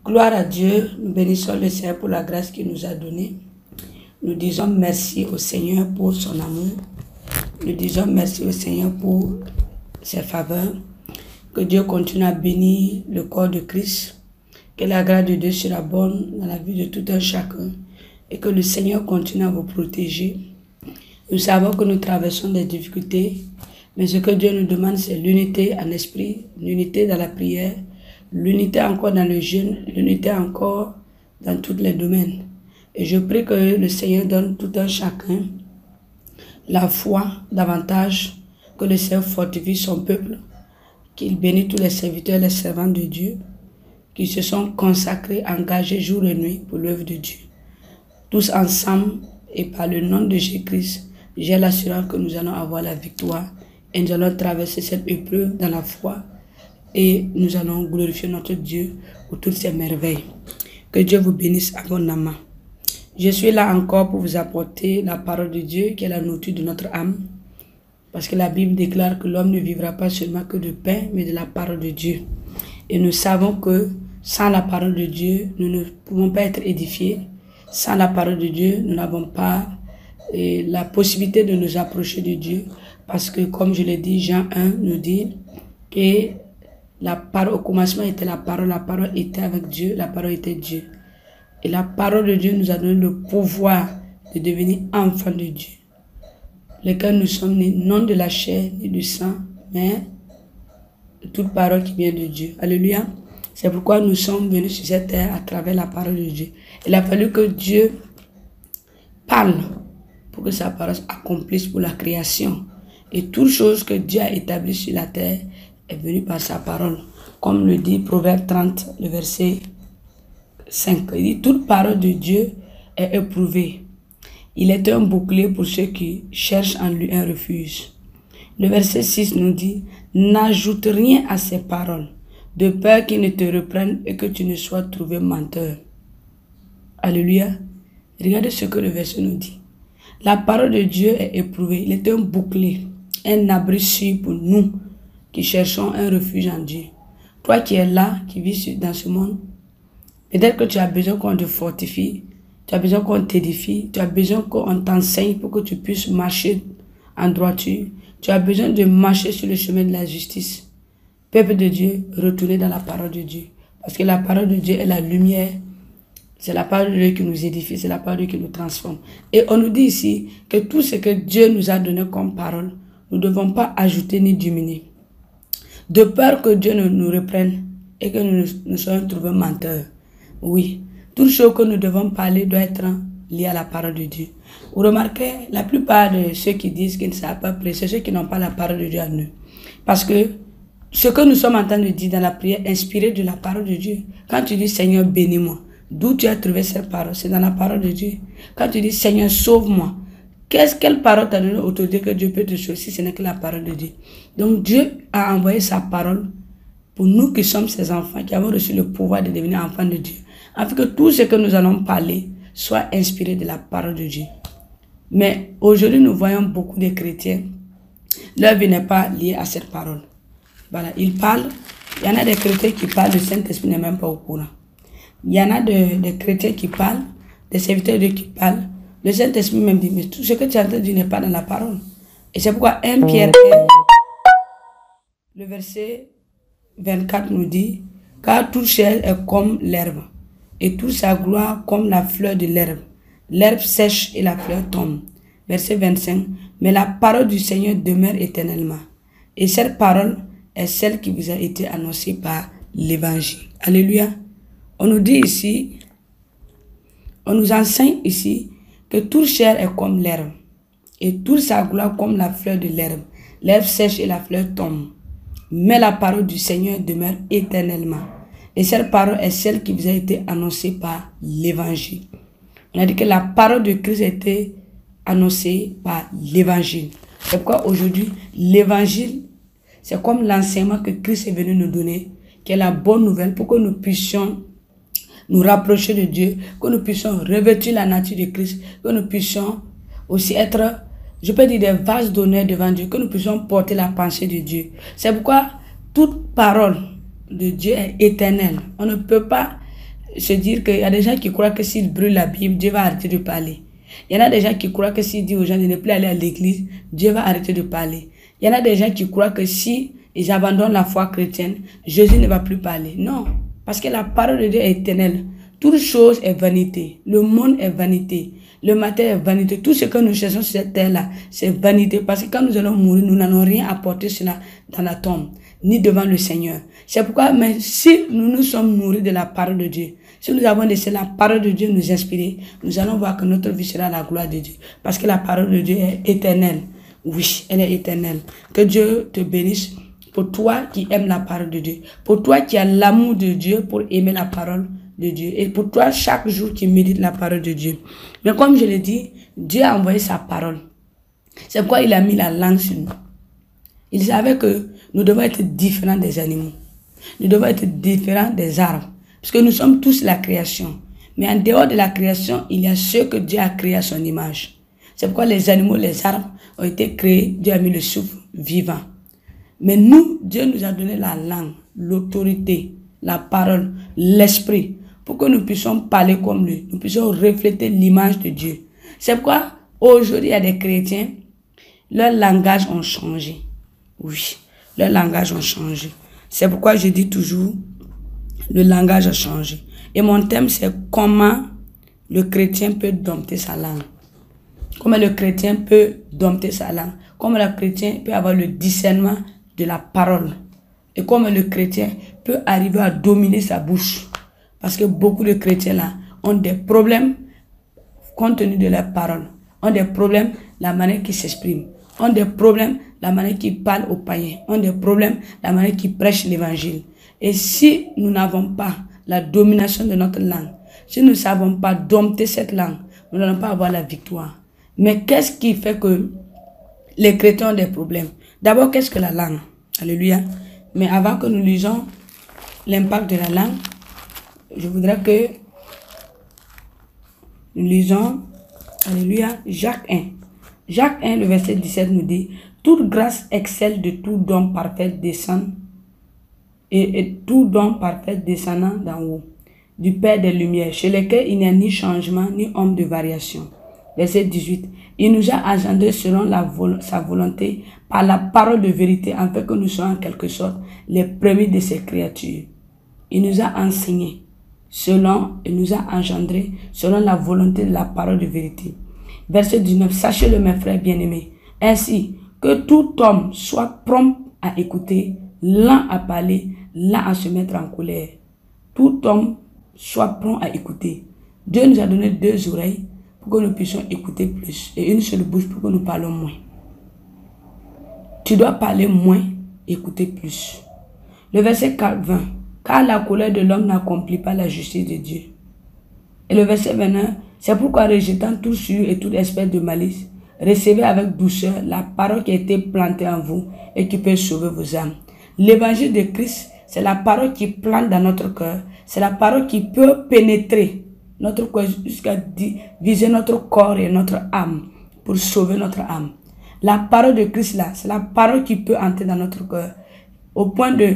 Gloire à Dieu, nous bénissons le Seigneur pour la grâce qu'il nous a donnée. Nous disons merci au Seigneur pour son amour. Nous disons merci au Seigneur pour ses faveurs. Que Dieu continue à bénir le corps de Christ. Que la grâce de Dieu surabonde dans la vie de tout un chacun. Et que le Seigneur continue à vous protéger. Nous savons que nous traversons des difficultés. Mais ce que Dieu nous demande, c'est l'unité en esprit, l'unité dans la prière, l'unité encore dans le jeûne, l'unité encore dans tous les domaines. Et je prie que le Seigneur donne tout un chacun la foi davantage, que le Seigneur fortifie son peuple, qu'il bénisse tous les serviteurs et les servants de Dieu, qui se sont consacrés, engagés jour et nuit pour l'œuvre de Dieu. Tous ensemble et par le nom de Jésus-Christ, j'ai l'assurance que nous allons avoir la victoire et nous allons traverser cette épreuve dans la foi et nous allons glorifier notre Dieu pour toutes ses merveilles. Que Dieu vous bénisse abondamment. Je suis là encore pour vous apporter la parole de Dieu qui est la nourriture de notre âme. Parce que la Bible déclare que l'homme ne vivra pas seulement que de pain, mais de la parole de Dieu. Et nous savons que sans la parole de Dieu, nous ne pouvons pas être édifiés. Sans la parole de Dieu, nous n'avons pas la possibilité de nous approcher de Dieu. Parce que comme je l'ai dit, Jean 1 nous dit que la parole, au commencement était la parole était avec Dieu, la parole était Dieu. Et la parole de Dieu nous a donné le pouvoir de devenir enfants de Dieu. Lesquels nous sommes nés non de la chair ni du sang, mais de toute parole qui vient de Dieu. Alléluia. C'est pourquoi nous sommes venus sur cette terre à travers la parole de Dieu. Il a fallu que Dieu parle pour que sa parole s'accomplisse pour la création. Et toute chose que Dieu a établie sur la terre est venue par sa parole. Comme le dit Proverbe 30, le verset 5. Il dit, toute parole de Dieu est éprouvée. Il est un bouclier pour ceux qui cherchent en lui un refuge. Le verset 6 nous dit, n'ajoute rien à ces paroles, de peur qu'ils ne te reprennent et que tu ne sois trouvé menteur. Alléluia. Regardez ce que le verset nous dit. La parole de Dieu est éprouvée. Il est un bouclier, un abri sûr pour nous qui cherchons un refuge en Dieu. Toi qui es là, qui vis dans ce monde, peut-être que tu as besoin qu'on te fortifie, tu as besoin qu'on t'édifie, tu as besoin qu'on t'enseigne pour que tu puisses marcher en droiture. Tu as besoin de marcher sur le chemin de la justice. Peuple de Dieu, retournez dans la parole de Dieu. Parce que la parole de Dieu est la lumière. C'est la parole de Dieu qui nous édifie, c'est la parole de Dieu qui nous transforme. Et on nous dit ici que tout ce que Dieu nous a donné comme parole, nous ne devons pas ajouter ni diminuer. De peur que Dieu ne nous reprenne et que nous soyons trouvés menteurs. Oui, toute chose que nous devons parler doit être liée à la parole de Dieu. Vous remarquez, la plupart de ceux qui disent qu'ils ne savent pas prier, c'est ceux qui n'ont pas la parole de Dieu en eux. Parce que ce que nous sommes en train de dire dans la prière, inspiré de la parole de Dieu. Quand tu dis Seigneur, bénis-moi, d'où tu as trouvé cette parole? C'est dans la parole de Dieu. Quand tu dis Seigneur, sauve-moi, quelle parole t'a donné l'autorité que Dieu peut te sauver si ce n'est que la parole de Dieu? Donc Dieu a envoyé sa parole pour nous qui sommes ses enfants, qui avons reçu le pouvoir de devenir enfants de Dieu, afin que tout ce que nous allons parler soit inspiré de la parole de Dieu. Mais aujourd'hui, nous voyons beaucoup de chrétiens, leur vie n'est pas liée à cette parole. Voilà, ils parlent, il y en a des chrétiens qui parlent, le Saint-Esprit n'est même pas au courant. Il y en a des chrétiens qui parlent, des serviteurs de Dieu qui parlent, le Saint-Esprit même dit, mais tout ce que tu as entendu n'est pas dans la parole. Et c'est pourquoi 1 Pierre 1, le verset 24 nous dit, car toute chair est comme l'herbe, et toute sa gloire comme la fleur de l'herbe. L'herbe sèche et la fleur tombe. Verset 25, mais la parole du Seigneur demeure éternellement. Et cette parole est celle qui vous a été annoncée par l'évangile. Alléluia. On nous dit ici, on nous enseigne ici que toute chair est comme l'herbe, et toute sa gloire comme la fleur de l'herbe. L'herbe sèche et la fleur tombe. Mais la parole du Seigneur demeure éternellement. Et cette parole est celle qui vous a été annoncée par l'évangile. On a dit que la parole de Christ a été annoncée par l'évangile. C'est pourquoi aujourd'hui, l'évangile, c'est comme l'enseignement que Christ est venu nous donner, qui est la bonne nouvelle pour que nous puissions nous rapprocher de Dieu, que nous puissions revêtir la nature de Christ, que nous puissions aussi être, je peux dire, des vases d'honneur devant Dieu, que nous puissions porter la pensée de Dieu. C'est pourquoi toute parole de Dieu est éternelle. On ne peut pas se dire qu'il y a des gens qui croient que s'ils brûlent la Bible, Dieu va arrêter de parler. Il y en a des gens qui croient que s'ils disent aux gens de ne plus aller à l'église, Dieu va arrêter de parler. Il y en a des gens qui croient que si ils abandonnent la foi chrétienne, Jésus ne va plus parler. Non, parce que la parole de Dieu est éternelle. Toute chose est vanité. Le monde est vanité. Le matin est vanité. Tout ce que nous cherchons sur cette terre-là, c'est vanité. Parce que quand nous allons mourir, nous n'allons rien apporter dans la tombe, ni devant le Seigneur. C'est pourquoi, mais si nous nous sommes nourris de la parole de Dieu, si nous avons laissé la parole de Dieu nous inspirer, nous allons voir que notre vie sera la gloire de Dieu. Parce que la parole de Dieu est éternelle. Oui, elle est éternelle. Que Dieu te bénisse pour toi qui aimes la parole de Dieu. Pour toi qui as l'amour de Dieu pour aimer la parole de Dieu. Et pour toi, chaque jour qui médite la parole de Dieu. Mais comme je l'ai dit, Dieu a envoyé sa parole. C'est pourquoi il a mis la langue sur nous. Il savait que nous devons être différents des animaux. Nous devons être différents des arbres. Parce que nous sommes tous la création. Mais en dehors de la création, il y a ceux que Dieu a créés à son image. C'est pourquoi les animaux, les arbres ont été créés. Dieu a mis le souffle vivant. Mais nous, Dieu nous a donné la langue, l'autorité, la parole, l'esprit, pour que nous puissions parler comme lui. Nous puissions refléter l'image de Dieu. C'est pourquoi aujourd'hui, il y a des chrétiens, leur langage ont changé. Oui, leur langage ont changé. C'est pourquoi je dis toujours, le langage a changé. Et mon thème, c'est comment le chrétien peut dompter sa langue. Comment le chrétien peut dompter sa langue. Comment le chrétien peut avoir le discernement de la parole. Et comment le chrétien peut arriver à dominer sa bouche. Parce que beaucoup de chrétiens là ont des problèmes compte tenu de leur parole. Ont des problèmes la manière qu'ils s'expriment. Ont des problèmes la manière qu'ils parlent aux païens. Ont des problèmes la manière qu'ils prêchent l'évangile. Et si nous n'avons pas la domination de notre langue, si nous ne savons pas dompter cette langue, nous n'allons pas avoir la victoire. Mais qu'est-ce qui fait que les chrétiens ont des problèmes? D'abord, qu'est-ce que la langue? Alléluia. Mais avant que nous lisions l'impact de la langue, je voudrais que nous lisons, alléluia, Jacques 1. Jacques 1, le verset 17 nous dit, « Toute grâce excelle de tout don parfait descend, et tout don parfait descendant d'en haut, du Père des Lumières, chez lequel il n'y a ni changement, ni homme de variation. » Verset 18. Il nous a engendrés selon sa volonté par la parole de vérité, afin que nous soyons en quelque sorte les premiers de ses créatures. Il nous a enseigné il nous a engendrés selon la volonté de la parole de vérité. Verset 19. Sachez-le, mes frères bien-aimés, ainsi que tout homme soit prompt à écouter, lent à parler, lent à se mettre en colère. Tout homme soit prompt à écouter. Dieu nous a donné 2 oreilles pour que nous puissions écouter plus et une seule bouche pour que nous parlons moins. Tu dois parler moins, écouter plus. Le verset 20. Car la colère de l'homme n'accomplit pas la justice de Dieu. Et le verset 21. C'est pourquoi, rejetant tout souillure et toute espèce de malice, recevez avec douceur la parole qui a été plantée en vous et qui peut sauver vos âmes. L'évangile de Christ, c'est la parole qui plante dans notre cœur. C'est la parole qui peut pénétrer notre corps jusqu'à viser notre corps et notre âme pour sauver notre âme. La parole de Christ là, c'est la parole qui peut entrer dans notre cœur au point de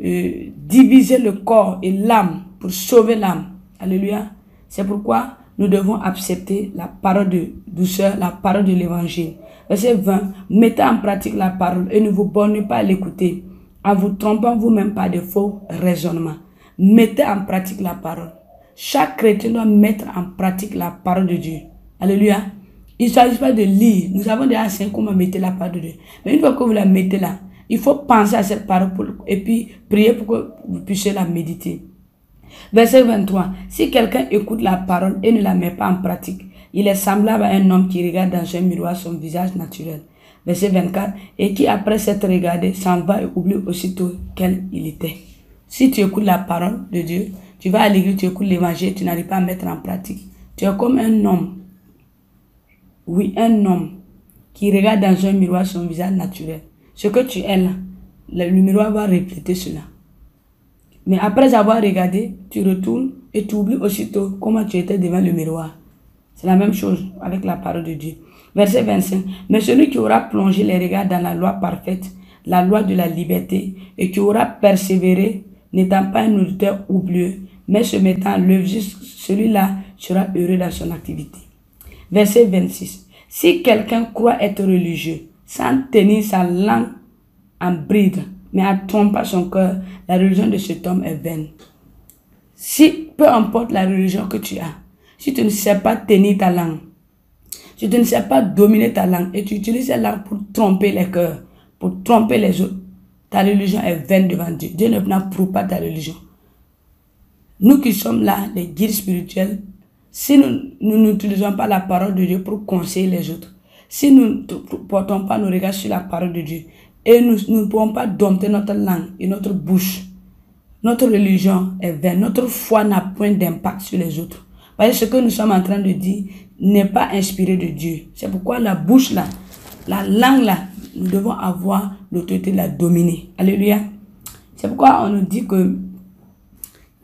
diviser le corps et l'âme pour sauver l'âme. Alléluia. C'est pourquoi nous devons accepter la parole de douceur, la parole de l'évangile. Verset 20. Mettez en pratique la parole et ne vous bornez pas à l'écouter en vous trompant vous-même par de faux raisonnements. Mettez en pratique la parole. Chaque chrétien doit mettre en pratique la parole de Dieu. Alléluia. Il ne s'agit pas de lire. Nous avons déjà enseigné comment mettre la parole de Dieu. Mais une fois que vous la mettez là, il faut penser à cette parole et puis prier pour que vous puissiez la méditer. Verset 23. Si quelqu'un écoute la parole et ne la met pas en pratique, il est semblable à un homme qui regarde dans un miroir son visage naturel. Verset 24. Et qui après s'être regardé s'en va et oublie aussitôt quel il était. Si tu écoutes la parole de Dieu, tu vas à l'église, tu écoutes l'évangile, tu n'arrives pas à mettre en pratique. Tu es comme un homme. Oui, un homme qui regarde dans un miroir son visage naturel. Ce que tu es là, le miroir va refléter cela. Mais après avoir regardé, tu retournes et tu oublies aussitôt comment tu étais devant le miroir. C'est la même chose avec la parole de Dieu. Verset 25. Mais celui qui aura plongé les regards dans la loi parfaite, la loi de la liberté, et qui aura persévéré, n'étant pas un auditeur oublieux, mais se mettant à l'œuvre, celui-là sera heureux dans son activité. Verset 26. Si quelqu'un croit être religieux, sans tenir sa langue en bride, mais en trompant son cœur, la religion de cet homme est vaine. Si, peu importe la religion que tu as, si tu ne sais pas tenir ta langue, si tu ne sais pas dominer ta langue, et tu utilises la langue pour tromper les cœurs, pour tromper les autres, ta religion est vaine devant Dieu. Dieu n'approuve pas ta religion. Nous qui sommes là, les guides spirituels, si nous n'utilisons pas la parole de Dieu pour conseiller les autres, si nous ne portons pas nos regards sur la parole de Dieu, et nous ne pouvons pas dompter notre langue et notre bouche, notre religion est vaine. Notre foi n'a point d'impact sur les autres. Parce que ce que nous sommes en train de dire n'est pas inspiré de Dieu. C'est pourquoi la bouche là, la langue là, nous devons avoir l'autorité de la dominer. Alléluia. C'est pourquoi on nous dit que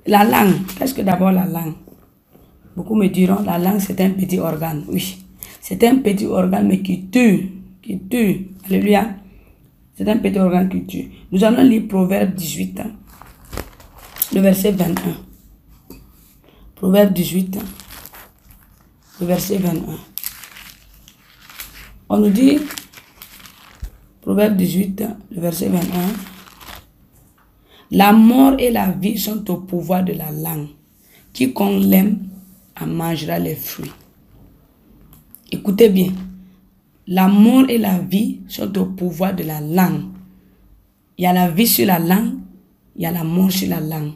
la langue, qu'est-ce que d'abord la langue? Beaucoup me diront, la langue c'est un petit organe. Oui, c'est un petit organe mais qui tue. Alléluia. C'est un petit organe qui tue. Nous allons lire Proverbe 18, le verset 21. Proverbe 18, le verset 21. On nous dit, Proverbe 18, le verset 21, la mort et la vie sont au pouvoir de la langue. Quiconque l'aime en mangera les fruits. Écoutez bien. La mort et la vie sont au pouvoir de la langue. Il y a la vie sur la langue, il y a la mort sur la langue.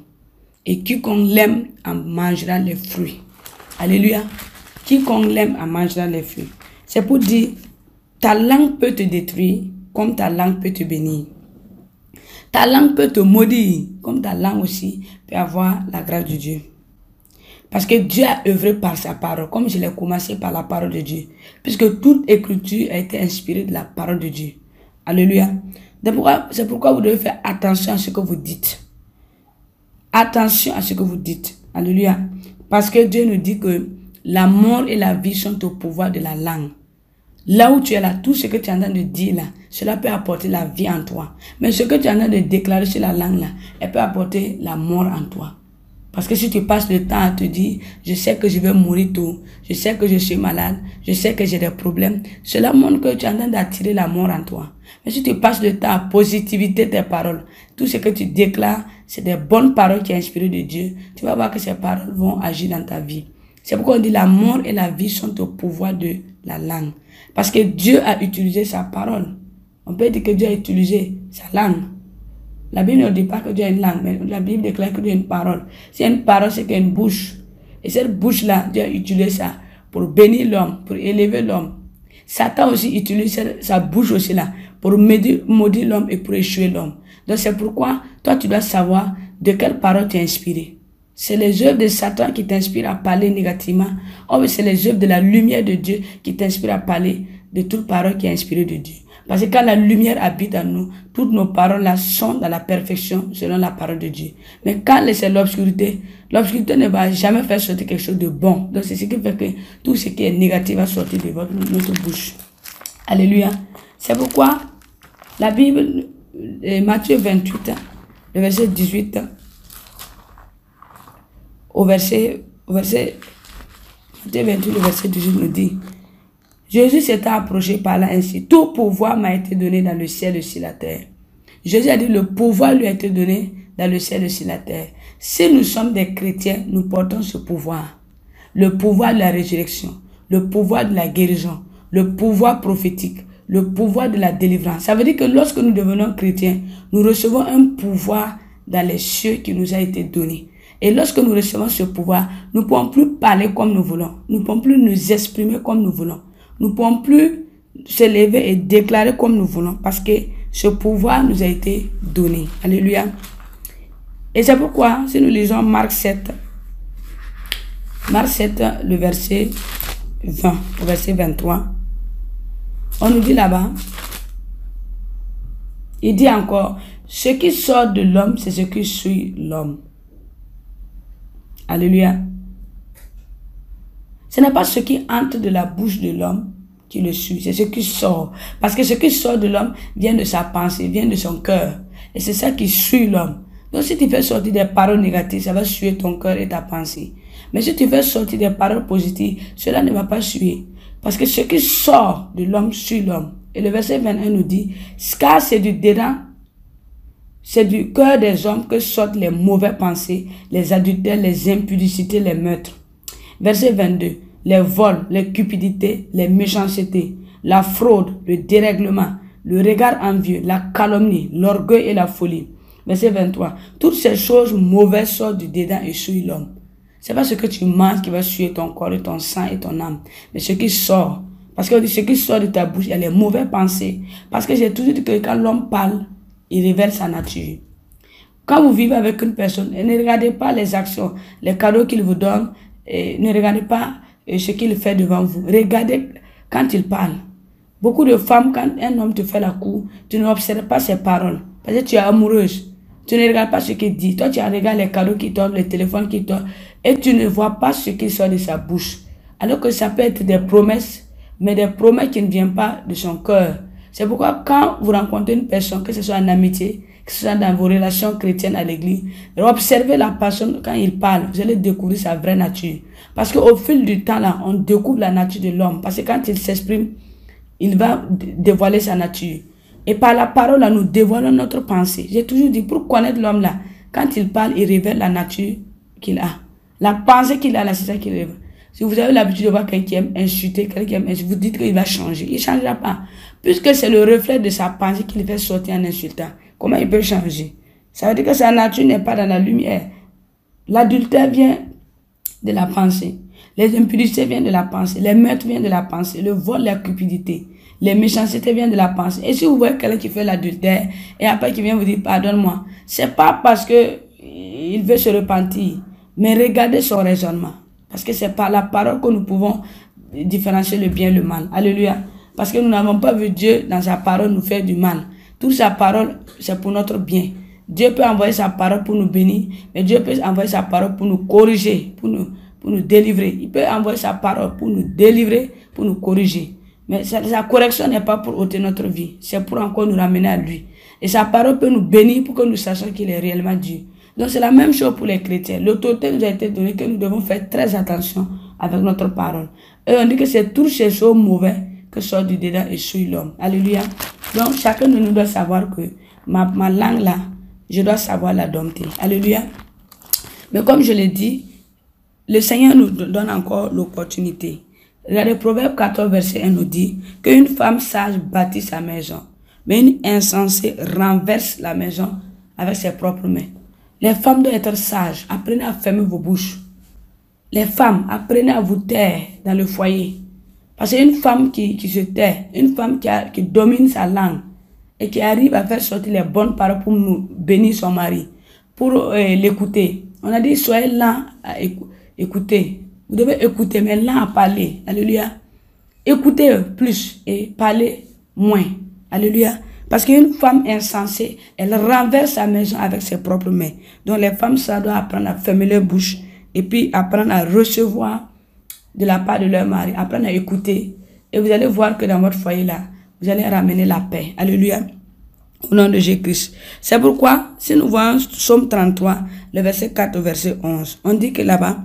Et quiconque l'aime en mangera les fruits. Alléluia. Quiconque l'aime en mangera les fruits. C'est pour dire, ta langue peut te détruire comme ta langue peut te bénir. Ta langue peut te maudire comme ta langue aussi peut avoir la grâce de Dieu. Parce que Dieu a œuvré par sa parole, comme je l'ai commencé par la parole de Dieu. Puisque toute écriture a été inspirée de la parole de Dieu. Alléluia. C'est pourquoi vous devez faire attention à ce que vous dites. Attention à ce que vous dites. Alléluia. Parce que Dieu nous dit que la mort et la vie sont au pouvoir de la langue. Là où tu es là, tout ce que tu es en train de dire là, cela peut apporter la vie en toi. Mais ce que tu es en train de déclarer sur la langue là, elle peut apporter la mort en toi. Parce que si tu passes le temps à te dire, je sais que je vais mourir tôt, je sais que je suis malade, je sais que j'ai des problèmes, cela montre que tu es en train d'attirer la mort en toi. Mais si tu passes le temps à positiviser tes paroles, tout ce que tu déclares, c'est des bonnes paroles qui sont inspirées de Dieu, tu vas voir que ces paroles vont agir dans ta vie. C'est pourquoi on dit la mort et la vie sont au pouvoir de la langue. Parce que Dieu a utilisé sa parole. On peut dire que Dieu a utilisé sa langue. La Bible ne dit pas que Dieu a une langue, mais la Bible déclare que Dieu a une parole. Si une parole, c'est qu'il y a une bouche. Et cette bouche-là, Dieu a utilisé ça pour bénir l'homme, pour élever l'homme. Satan aussi utilise sa bouche aussi là, pour maudire l'homme et pour échouer l'homme. Donc c'est pourquoi, toi tu dois savoir de quelle parole tu es inspiré. C'est les œuvres de Satan qui t'inspirent à parler négativement. Or, c'est les œuvres de la lumière de Dieu qui t'inspirent à parler de toute parole qui est inspirée de Dieu. Parce que quand la lumière habite en nous, toutes nos paroles là sont dans la perfection selon la parole de Dieu. Mais quand c'est l'obscurité, l'obscurité ne va jamais faire sortir quelque chose de bon. Donc c'est ce qui fait que tout ce qui est négatif va sortir de notre bouche. Alléluia. C'est pourquoi la Bible, Matthieu 28, le verset 18, au verset Matthieu 28, le verset 18 nous dit, Jésus s'était approché par là ainsi. Tout pouvoir m'a été donné dans le ciel et sur la terre. Jésus a dit le pouvoir lui a été donné dans le ciel et sur la terre. Si nous sommes des chrétiens, nous portons ce pouvoir. Le pouvoir de la résurrection, le pouvoir de la guérison, le pouvoir prophétique, le pouvoir de la délivrance. Ça veut dire que lorsque nous devenons chrétiens, nous recevons un pouvoir dans les cieux qui nous a été donné. Et lorsque nous recevons ce pouvoir, nous ne pouvons plus parler comme nous voulons. Nous ne pouvons plus nous exprimer comme nous voulons. Nous ne pouvons plus se lever et déclarer comme nous voulons parce que ce pouvoir nous a été donné. Alléluia. Et c'est pourquoi, si nous lisons Marc 7, le verset 20, au verset 23, on nous dit là-bas, il dit encore, ce qui sort de l'homme, c'est ce qui suit l'homme. Alléluia. Ce n'est pas ce qui entre de la bouche de l'homme qui le suit, c'est ce qui sort. Parce que ce qui sort de l'homme vient de sa pensée, vient de son cœur. Et c'est ça qui suit l'homme. Donc si tu fais sortir des paroles négatives, ça va suer ton cœur et ta pensée. Mais si tu fais sortir des paroles positives, cela ne va pas suer. Parce que ce qui sort de l'homme suit l'homme. Et le verset 21 nous dit, car c'est du dedans, c'est du cœur des hommes que sortent les mauvaises pensées, les adultères, les impudicités, les meurtres. Verset 22, les vols, les cupidités, les méchancetés, la fraude, le dérèglement, le regard envieux, la calomnie, l'orgueil et la folie. Verset 23, toutes ces choses mauvaises sortent du dedans et suivent l'homme. C'est pas ce que tu manges qui va suivre ton corps et ton sang et ton âme, mais ce qui sort. Parce que ce qui sort de ta bouche, il y a les mauvaises pensées. Parce que j'ai toujours dit que quand l'homme parle, il révèle sa nature. Quand vous vivez avec une personne, ne regardez pas les actions, les cadeaux qu'il vous donne, et ne regardez pas ce qu'il fait devant vous. Regardez quand il parle. Beaucoup de femmes, quand un homme te fait la cour, tu n'observes pas ses paroles. Parce que tu es amoureuse. Tu ne regardes pas ce qu'il dit. Toi, tu regardes les cadeaux qu'il t'offre, les téléphones qu'il t'offre, et tu ne vois pas ce qui sort de sa bouche. Alors que ça peut être des promesses, mais des promesses qui ne viennent pas de son cœur. C'est pourquoi quand vous rencontrez une personne, que ce soit en amitié, que ce soit dans vos relations chrétiennes à l'église, observez la personne quand il parle, vous allez découvrir sa vraie nature. Parce qu'au fil du temps, là, on découvre la nature de l'homme. Parce que quand il s'exprime, il va dévoiler sa nature. Et par la parole, là, nous dévoilons notre pensée. J'ai toujours dit, pour connaître l'homme là, quand il parle, il révèle la nature qu'il a. La pensée qu'il a là, c'est ça qu'il révèle. Si vous avez l'habitude de voir quelqu'un qui aime insulter, quelqu'un qui aime insulter, vous dites qu'il va changer. Il ne changera pas. Puisque c'est le reflet de sa pensée qu'il fait sortir en insultant. Comment il peut changer? Ça veut dire que sa nature n'est pas dans la lumière. L'adultère vient de la pensée. Les impudicités viennent de la pensée. Les meurtres viennent de la pensée. Le vol, la cupidité. Les méchancetés viennent de la pensée. Et si vous voyez quelqu'un qui fait l'adultère et après qui vient vous dire pardonne-moi, c'est pas parce que il veut se repentir, mais regardez son raisonnement. Parce que c'est par la parole que nous pouvons différencier le bien et le mal. Alléluia. Parce que nous n'avons pas vu Dieu dans sa parole nous faire du mal. Toute sa parole, c'est pour notre bien. Dieu peut envoyer sa parole pour nous bénir, mais Dieu peut envoyer sa parole pour nous corriger, pour nous délivrer. Il peut envoyer sa parole pour nous délivrer, pour nous corriger. Mais sa correction n'est pas pour ôter notre vie, c'est pour encore nous ramener à lui. Et sa parole peut nous bénir pour que nous sachions qu'il est réellement Dieu. Donc c'est la même chose pour les chrétiens. L'autorité nous a été donnée que nous devons faire très attention avec notre parole. Et on dit que c'est toutes ces choses mauvaises que sort du dedans et suit l'homme. Alléluia. Donc chacun de nous doit savoir que ma langue là, je dois savoir la dompter. Alléluia. Mais comme je l'ai dit, le Seigneur nous donne encore l'opportunité. Regardez, Proverbe 14, verset 1 nous dit qu'une femme sage bâtit sa maison, mais une insensée renverse la maison avec ses propres mains. Les femmes doivent être sages. Apprenez à fermer vos bouches. Les femmes, apprenez à vous taire dans le foyer. Parce qu'une femme qui se tait, une femme qui domine sa langue et qui arrive à faire sortir les bonnes paroles pour nous bénir son mari, pour l'écouter. On a dit, soyez lents à écouter. Vous devez écouter, mais lents à parler. Alléluia. Écoutez plus et parlez moins. Alléluia. Parce qu'une femme insensée, elle renverse sa maison avec ses propres mains. Donc les femmes, ça doit apprendre à fermer leur bouche et puis apprendre à recevoir de la part de leur mari, apprendre à écouter. Et vous allez voir que dans votre foyer là, vous allez ramener la paix. Alléluia. Au nom de Jésus-Christ. C'est pourquoi, si nous voyons Psaume 33, le verset 4 au verset 11, on dit que là-bas,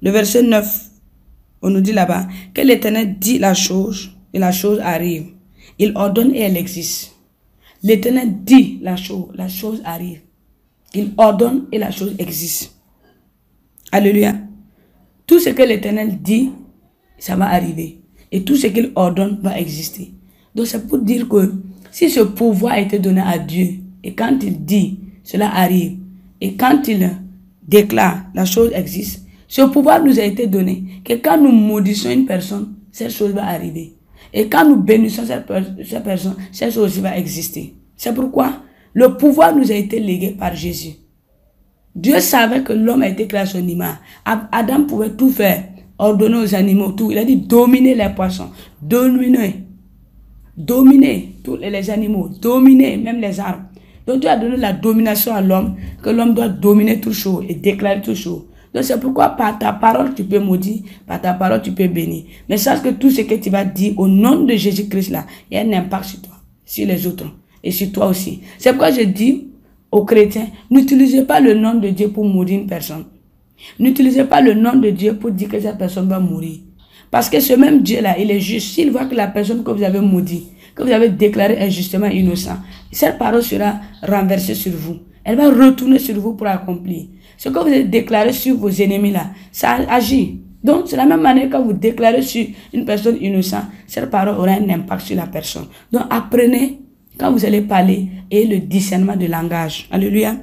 le verset 9, on nous dit là-bas, que l'Éternel dit la chose et la chose arrive. Il ordonne et elle existe. L'Éternel dit la chose arrive. Il ordonne et la chose existe. Alléluia. Tout ce que l'Éternel dit, ça va arriver. Et tout ce qu'il ordonne va exister. Donc c'est pour dire que si ce pouvoir a été donné à Dieu, et quand il dit, cela arrive, et quand il déclare, la chose existe, ce pouvoir nous a été donné, que quand nous maudissons une personne, cette chose va arriver. Et quand nous bénissons cette personne, cette chose aussi va exister. C'est pourquoi le pouvoir nous a été légué par Jésus. Dieu savait que l'homme a été créé à son image. Adam pouvait tout faire, ordonner aux animaux, tout. Il a dit dominer les poissons, dominer tous les animaux, dominer même les arbres. Donc Dieu a donné la domination à l'homme, que l'homme doit dominer tout chose et déclarer tout chose. Donc c'est pourquoi par ta parole tu peux maudire, par ta parole tu peux bénir. Mais sache que tout ce que tu vas dire au nom de Jésus-Christ là, il y a un impact sur toi, sur les autres et sur toi aussi. C'est pourquoi je dis aux chrétiens, n'utilisez pas le nom de Dieu pour maudire une personne. N'utilisez pas le nom de Dieu pour dire que cette personne va mourir. Parce que ce même Dieu-là, il est juste. S'il voit que la personne que vous avez maudit, que vous avez déclaré injustement innocent, cette parole sera renversée sur vous. Elle va retourner sur vous pour accomplir. Ce que vous avez déclaré sur vos ennemis-là, ça agit. Donc, c'est la même manière que vous déclarez sur une personne innocente, cette parole aura un impact sur la personne. Donc, apprenez, quand vous allez parler, et le discernement de langage. Alléluia.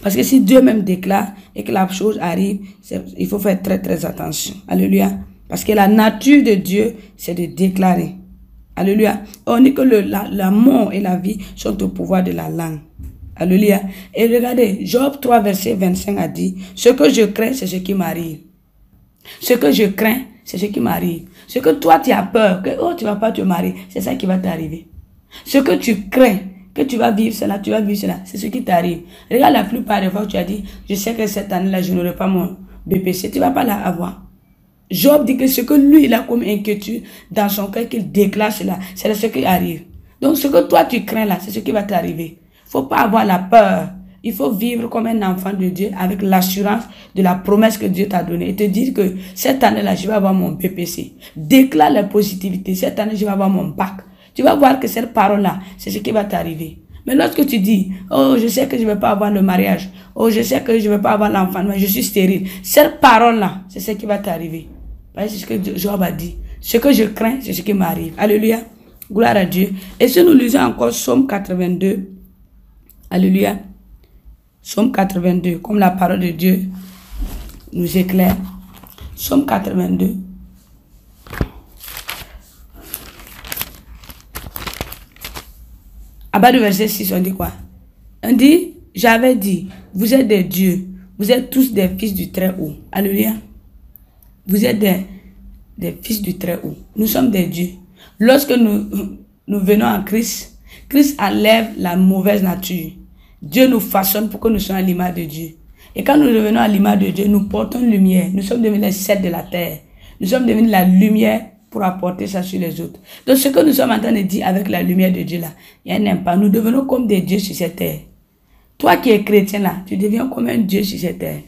Parce que si Dieu même déclare et que la chose arrive, il faut faire très très attention. Alléluia. Parce que la nature de Dieu, c'est de déclarer. Alléluia. On dit que la mort et la vie sont au pouvoir de la langue. Alléluia. Et regardez, Job 3, verset 25 a dit, ce que je crains, c'est ce qui m'arrive. Ce que je crains, c'est ce qui m'arrive. Ce que toi, tu as peur, que oh, tu ne vas pas te marier, c'est ça qui va t'arriver. Ce que tu crains, que tu vas vivre cela, tu vas vivre cela, c'est ce qui t'arrive. Regarde la plupart des fois où tu as dit, je sais que cette année-là, je n'aurai pas mon BPC, tu ne vas pas l'avoir. Job dit que ce que lui, il a comme inquiétude dans son cœur, qu'il déclare cela, c'est ce qui arrive. Donc ce que toi, tu crains là, c'est ce qui va t'arriver. Il ne faut pas avoir la peur. Il faut vivre comme un enfant de Dieu avec l'assurance de la promesse que Dieu t'a donnée. Et te dire que cette année-là, je vais avoir mon BPC. Déclare la positivité. Cette année, je vais avoir mon bac. Tu vas voir que cette parole-là, c'est ce qui va t'arriver. Mais lorsque tu dis, oh, je sais que je ne vais pas avoir le mariage. Oh, je sais que je ne vais pas avoir l'enfant. Mais je suis stérile. Cette parole-là, c'est ce qui va t'arriver. C'est ce que Job a dit. Ce que je crains, c'est ce qui m'arrive. Alléluia. Gloire à Dieu. Et si nous lisons encore Psaume 82. Alléluia. Psaume 82, comme la parole de Dieu nous éclaire. Psaume 82. À bas du verset 6, on dit quoi? On dit, j'avais dit, vous êtes des dieux, vous êtes tous des fils du Très-Haut. Alléluia. Vous êtes des fils du Très-Haut. Nous sommes des dieux. Lorsque nous venons en Christ, Christ enlève la mauvaise nature. Dieu nous façonne pour que nous soyons à l'image de Dieu. Et quand nous devenons à l'image de Dieu, nous portons une lumière. Nous sommes devenus les sels de la terre. Nous sommes devenus la lumière pour apporter ça sur les autres. Donc ce que nous sommes en train de dire avec la lumière de Dieu là, il y a un impact. Nous devenons comme des dieux sur cette terre. Toi qui es chrétien là, tu deviens comme un dieu sur cette terre.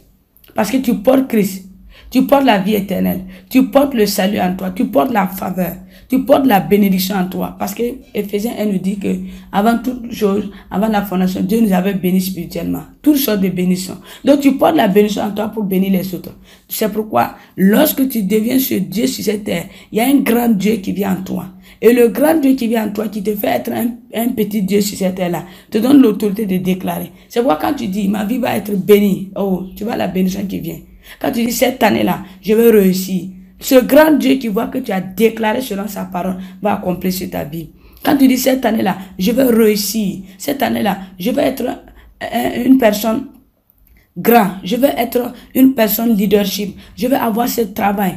Parce que tu portes Christ. Tu portes la vie éternelle. Tu portes le salut en toi. Tu portes la faveur. Tu portes la bénédiction en toi. Parce que Ephésiens 1 nous dit que avant toute chose, avant la fondation, Dieu nous avait bénis spirituellement. Toutes sortes de bénédictions. Donc tu portes la bénédiction en toi pour bénir les autres. C'est pourquoi lorsque tu deviens ce Dieu sur cette terre, il y a un grand Dieu qui vient en toi. Et le grand Dieu qui vient en toi, qui te fait être un petit Dieu sur cette terre-là, te donne l'autorité de déclarer. C'est pourquoi quand tu dis, ma vie va être bénie, oh, tu vois la bénédiction qui vient. Quand tu dis, cette année-là, je vais réussir. Ce grand Dieu qui voit que tu as déclaré selon sa parole va accomplir sur ta vie. Quand tu dis, cette année-là, je vais réussir. Cette année-là, je vais être une personne grande. Je vais être une personne leadership. Je vais avoir ce travail.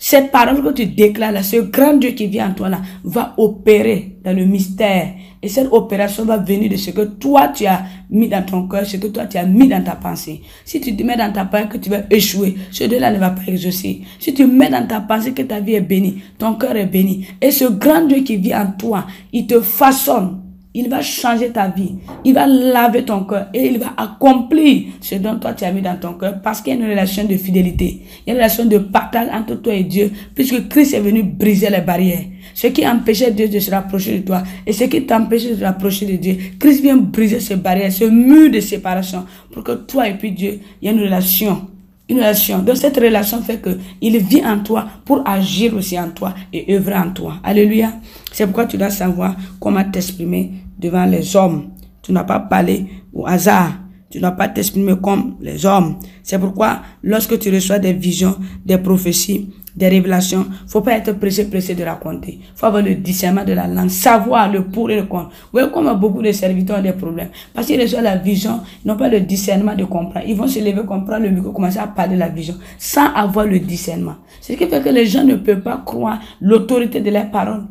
Cette parole que tu déclares là, ce grand Dieu qui vient en toi là, va opérer dans le mystère. Et cette opération va venir de ce que toi tu as mis dans ton cœur, ce que toi tu as mis dans ta pensée. Si tu te mets dans ta pensée que tu vas échouer, ce Dieu-là ne va pas exaucer. Si tu mets dans ta pensée que ta vie est bénie, ton cœur est béni. Et ce grand Dieu qui vit en toi, il te façonne. Il va changer ta vie. Il va laver ton cœur et il va accomplir ce dont toi tu as mis dans ton cœur parce qu'il y a une relation de fidélité. Il y a une relation de partage entre toi et Dieu puisque Christ est venu briser les barrières. Ce qui empêchait Dieu de se rapprocher de toi et ce qui t'empêchait de se rapprocher de Dieu, Christ vient briser ces barrières, ce mur de séparation pour que toi et puis Dieu, il y ait une relation. Une relation. Donc cette relation fait qu'il vit en toi pour agir aussi en toi et œuvrer en toi. Alléluia. C'est pourquoi tu dois savoir comment t'exprimer devant les hommes. Tu n'as pas parlé au hasard. Tu n'as pas t'exprimer comme les hommes. C'est pourquoi lorsque tu reçois des visions, des prophéties, des révélations, il ne faut pas être pressé de raconter. Il faut avoir le discernement de la langue, savoir le pour et le contre. Vous voyez comment beaucoup de serviteurs ont des problèmes. Parce qu'ils reçoivent la vision, ils n'ont pas le discernement de comprendre. Ils vont se lever, comprendre le micro, commencer à parler de la vision, sans avoir le discernement. C'est ce qui fait que les gens ne peuvent pas croire l'autorité de leurs paroles.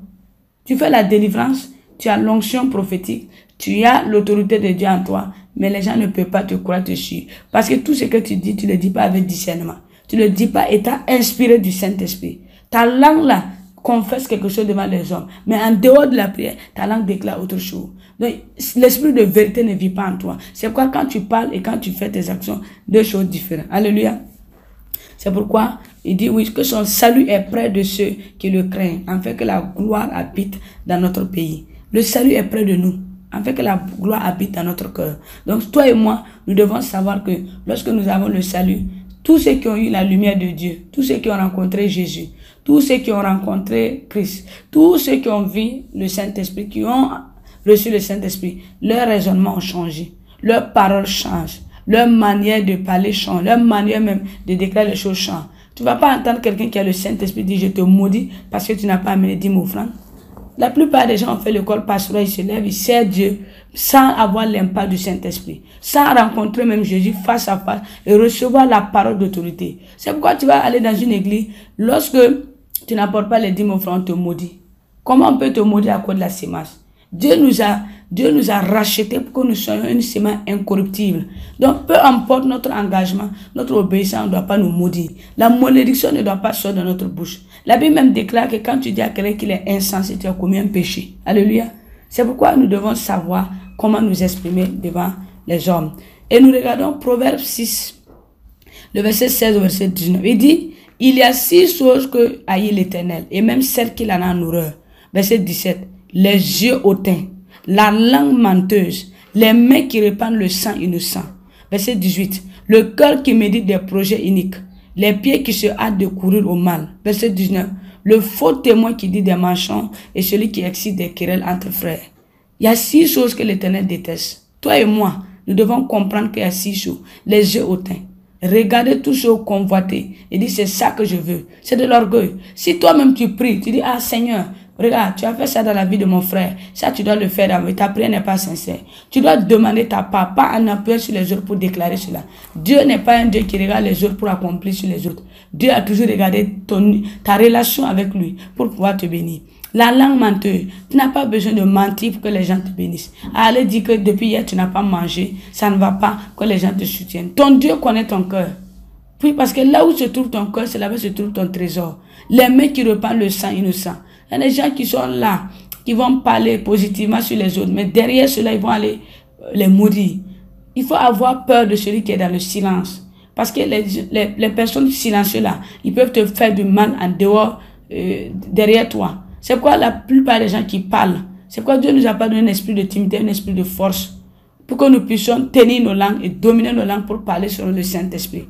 Tu fais la délivrance, tu as l'onction prophétique, tu as l'autorité de Dieu en toi, mais les gens ne peuvent pas te croire dessus. Parce que tout ce que tu dis, tu ne le dis pas avec discernement. Tu ne le dis pas étant inspiré du Saint-Esprit. Ta langue là, confesse quelque chose devant les hommes. Mais en dehors de la prière, ta langue déclare autre chose. Donc, l'esprit de vérité ne vit pas en toi. C'est pourquoi quand tu parles et quand tu fais tes actions, deux choses différentes. Alléluia. C'est pourquoi il dit oui, que son salut est près de ceux qui le craignent, afin que la gloire habite dans notre pays. Le salut est près de nous, afin que la gloire habite dans notre cœur. Donc toi et moi, nous devons savoir que lorsque nous avons le salut, tous ceux qui ont eu la lumière de Dieu, tous ceux qui ont rencontré Jésus, tous ceux qui ont rencontré Christ, tous ceux qui ont vu le Saint-Esprit, qui ont reçu le Saint-Esprit, leur raisonnement a changé, leurs paroles changent, leur manière de parler change, leur manière même de déclarer les choses change. Tu ne vas pas entendre quelqu'un qui a le Saint-Esprit dire « je te maudis parce que tu n'as pas amené 10 offrandes ». La plupart des gens ont fait l'école pastorale, ils se lèvent, ils servent Dieu sans avoir l'impact du Saint-Esprit, sans rencontrer même Jésus face à face et recevoir la parole d'autorité. C'est pourquoi tu vas aller dans une église, lorsque tu n'apportes pas les 10 offrandes, on te maudit. Comment on peut te maudire à cause de la sémence? Dieu nous a rachetés pour que nous soyons une semence incorruptible. Donc, peu importe notre engagement, notre obéissance ne doit pas nous maudire. La malédiction ne doit pas sortir de notre bouche. La Bible même déclare que quand tu dis à quelqu'un qu'il est insensé, tu as commis un péché. Alléluia. C'est pourquoi nous devons savoir comment nous exprimer devant les hommes. Et nous regardons Proverbe 6, le verset 16 au verset 19. Il dit, il y a 6 choses que haït l'Éternel, et même celles qu'il en a en horreur. Verset 17. Les yeux hautains, la langue menteuse, les mains qui répandent le sang innocent. Verset 18. Le cœur qui médite des projets iniques, les pieds qui se hâtent de courir au mal. Verset 19. Le faux témoin qui dit des mensonges et celui qui excite des querelles entre frères. Il y a 6 choses que l'Éternel déteste. Toi et moi, nous devons comprendre qu'il y a 6 choses. Les yeux hautains. Regardez tout ce convoité et dit c'est ça que je veux. C'est de l'orgueil. Si toi-même tu pries, tu dis ah Seigneur, regarde, tu as fait ça dans la vie de mon frère. Ça, tu dois le faire dans ta prière n'est pas sincère. Tu dois demander ta part, pas en appuyer sur les autres pour déclarer cela. Dieu n'est pas un Dieu qui regarde les autres pour accomplir sur les autres. Dieu a toujours regardé ta relation avec lui pour pouvoir te bénir. La langue menteuse, tu n'as pas besoin de mentir pour que les gens te bénissent. Allez dire que depuis hier tu n'as pas mangé, ça ne va pas, que les gens te soutiennent. Ton Dieu connaît ton cœur. Puis parce que là où se trouve ton cœur, c'est là où se trouve ton trésor. Les mains qui répandent le sang innocent. Il y a des gens qui sont là, qui vont parler positivement sur les autres, mais derrière cela, ils vont aller les maudire. Il faut avoir peur de celui qui est dans le silence. Parce que les personnes silencieuses là, ils peuvent te faire du mal en dehors, derrière toi. C'est pourquoi la plupart des gens qui parlent, c'est pourquoi Dieu nous a pas donné un esprit de timidité, un esprit de force, pour que nous puissions tenir nos langues et dominer nos langues pour parler sur le Saint-Esprit.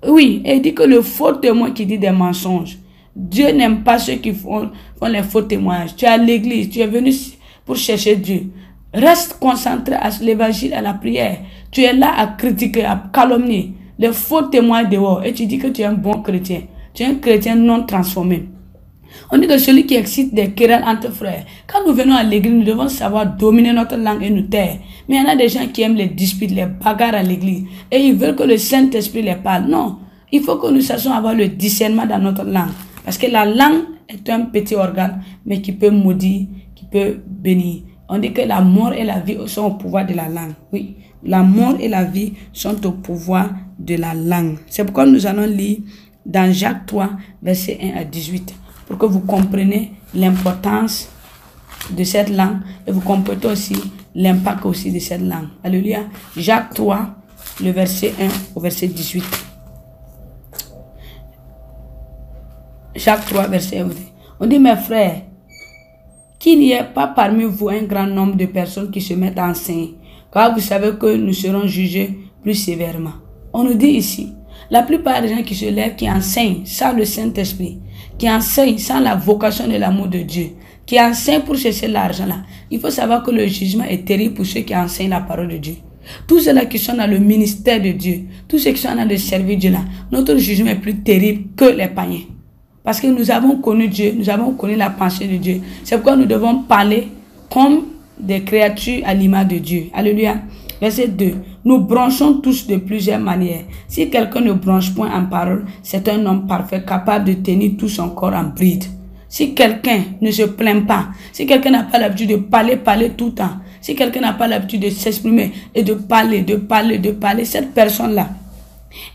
Oui, et il dit que le faux témoin qui dit des mensonges, Dieu n'aime pas ceux qui font les faux témoignages. Tu es à l'église, tu es venu pour chercher Dieu. Reste concentré à l'évangile, à la prière. Tu es là à critiquer, à calomnier les faux témoins dehors et tu dis que tu es un bon chrétien. Tu es un chrétien non transformé. On dit que celui qui excite des querelles entre frères. Quand nous venons à l'église, nous devons savoir dominer notre langue et nous taire. Mais il y en a des gens qui aiment les disputes, les bagarres à l'église. Et ils veulent que le Saint-Esprit les parle. Non, il faut que nous sachions avoir le discernement dans notre langue. Parce que la langue est un petit organe, mais qui peut maudire, qui peut bénir. On dit que la mort et la vie sont au pouvoir de la langue. Oui, la mort et la vie sont au pouvoir de la langue. C'est pourquoi nous allons lire dans Jacques 3, verset 1 à 18. Pour que vous compreniez l'importance de cette langue et vous comprenez aussi l'impact aussi de cette langue. Alléluia. Jacques 3, le verset 1 au verset 18. Jacques 3, verset 1. On dit, mes frères, qu'il n'y ait pas parmi vous un grand nombre de personnes qui se mettent à enseigner, car vous savez que nous serons jugés plus sévèrement. On nous dit ici, la plupart des gens qui se lèvent, qui enseignent sans le Saint-Esprit, qui enseignent sans la vocation de l'amour de Dieu, qui enseignent pour chercher l'argent là, il faut savoir que le jugement est terrible pour ceux qui enseignent la parole de Dieu. Tous ceux-là qui sont dans le ministère de Dieu, tous ceux qui sont en train de servir Dieu là, notre jugement est plus terrible que les païens. Parce que nous avons connu Dieu, nous avons connu la pensée de Dieu. C'est pourquoi nous devons parler comme des créatures à l'image de Dieu. Alléluia. Verset 2. Nous branchons tous de plusieurs manières. Si quelqu'un ne branche point en parole, c'est un homme parfait, capable de tenir tout son corps en bride. Si quelqu'un ne se plaint pas, si quelqu'un n'a pas l'habitude de parler tout le temps, si quelqu'un n'a pas l'habitude de s'exprimer et de parler, cette personne-là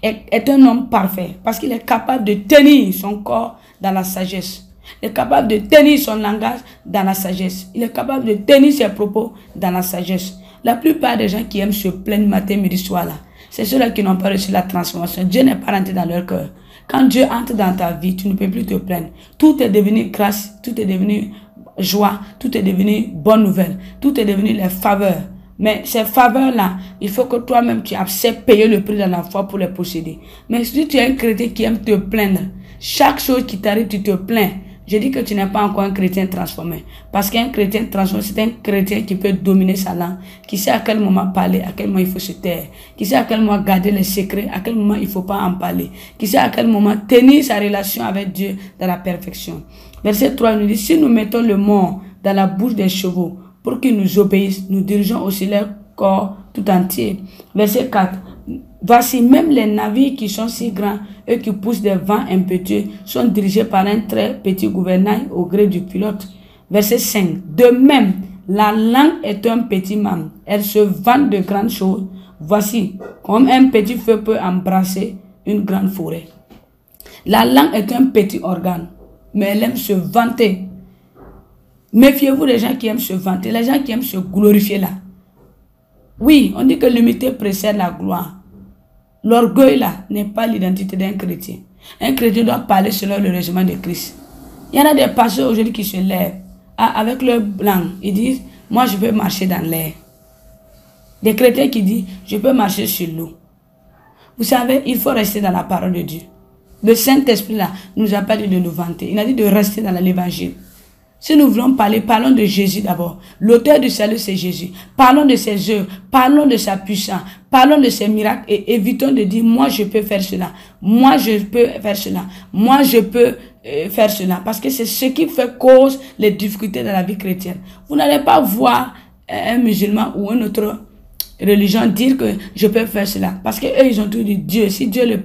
est un homme parfait parce qu'il est capable de tenir son corps dans la sagesse. Il est capable de tenir son langage dans la sagesse. Il est capable de tenir ses propos dans la sagesse. La plupart des gens qui aiment se plaindre matin, midi, soir là, c'est ceux-là qui n'ont pas reçu la transformation. Dieu n'est pas rentré dans leur cœur. Quand Dieu entre dans ta vie, tu ne peux plus te plaindre. Tout est devenu grâce, tout est devenu joie, tout est devenu bonne nouvelle, tout est devenu les faveurs. Mais ces faveurs-là, il faut que toi-même tu acceptes payer le prix dans la foi pour les posséder. Mais si tu es un chrétien qui aime te plaindre, chaque chose qui t'arrive, tu te plains. Je dis que tu n'es pas encore un chrétien transformé. Parce qu'un chrétien transformé, c'est un chrétien qui peut dominer sa langue, qui sait à quel moment parler, à quel moment il faut se taire, qui sait à quel moment garder les secrets, à quel moment il ne faut pas en parler, qui sait à quel moment tenir sa relation avec Dieu dans la perfection. Verset 3 nous dit, si nous mettons le mort dans la bouche des chevaux pour qu'ils nous obéissent, nous dirigeons aussi leur corps tout entier. Verset 4. Voici même les navires qui sont si grands, eux qui poussent des vents impétueux, sont dirigés par un très petit gouvernail au gré du pilote. Verset 5. De même, la langue est un petit membre. Elle se vante de grandes choses. Voici, comme un petit feu peut embrasser une grande forêt. La langue est un petit organe, mais elle aime se vanter. Méfiez-vous des gens qui aiment se vanter, les gens qui aiment se glorifier là. Oui, on dit que l'humilité précède la gloire. L'orgueil là n'est pas l'identité d'un chrétien. Un chrétien doit parler selon le régiment de Christ. Il y en a des pasteurs aujourd'hui qui se lèvent avec leur langue. Ils disent, moi je peux marcher dans l'air. Des chrétiens qui disent, je peux marcher sur l'eau. Vous savez, il faut rester dans la parole de Dieu. Le Saint-Esprit là nous a pas dit de nous vanter. Il a dit de rester dans l'évangile. Si nous voulons parler, parlons de Jésus d'abord. L'auteur du salut, c'est Jésus. Parlons de ses œuvres, parlons de sa puissance, parlons de ses miracles et évitons de dire, moi je peux faire cela, moi je peux faire cela, moi je peux faire cela. Parce que c'est ce qui fait cause les difficultés dans la vie chrétienne. Vous n'allez pas voir un musulman ou une autre religion dire que je peux faire cela. Parce qu'eux, ils ont tout dit, Dieu, si Dieu le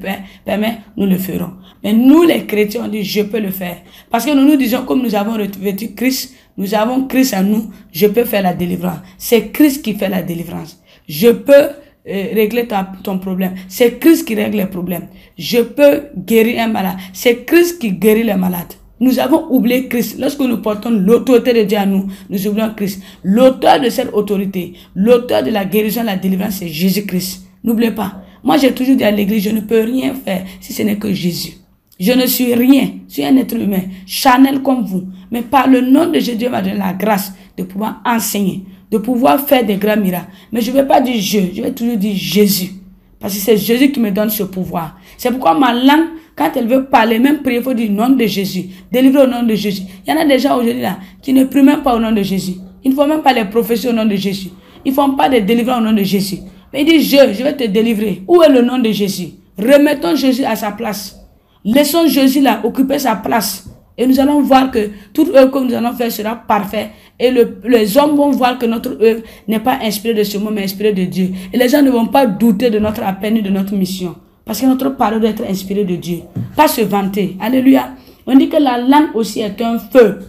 permet, nous le ferons. Mais nous, les chrétiens, on dit, je peux le faire. Parce que nous nous disons, comme nous avons revêtu Christ, nous avons Christ en nous, je peux faire la délivrance. C'est Christ qui fait la délivrance. Je peux régler ton problème. C'est Christ qui règle les problèmes. Je peux guérir un malade. C'est Christ qui guérit les malades. Nous avons oublié Christ. Lorsque nous portons l'autorité de Dieu à nous, nous oublions Christ. L'auteur de cette autorité, l'auteur de la guérison, de la délivrance, c'est Jésus-Christ. N'oubliez pas. Moi, j'ai toujours dit à l'église, je ne peux rien faire si ce n'est que Jésus. Je ne suis rien. Je suis un être humain, charnel comme vous. Mais par le nom de Jésus, Dieu m'a donné la grâce de pouvoir enseigner, de pouvoir faire des grands miracles. Mais je ne vais pas dire je vais toujours dire Jésus. Parce que c'est Jésus qui me donne ce pouvoir. C'est pourquoi ma langue, quand elle veut parler, même prier, il faut dire nom de Jésus. Délivrer au nom de Jésus. Il y en a des gens aujourd'hui là qui ne prient même pas au nom de Jésus. Ils ne font même pas les prophéties au nom de Jésus. Ils ne font pas de délivrance au nom de Jésus. Mais ils disent je vais te délivrer. Où est le nom de Jésus? Remettons Jésus à sa place. Laissons Jésus là occuper sa place. Et nous allons voir que toute œuvre que nous allons faire sera parfaite. Et les hommes vont voir que notre œuvre n'est pas inspirée de ce monde, mais inspirée de Dieu. Et les gens ne vont pas douter de notre appel ni de notre mission. Parce que notre parole doit être inspirée de Dieu. Pas se vanter. Alléluia. On dit que la langue aussi est un feu.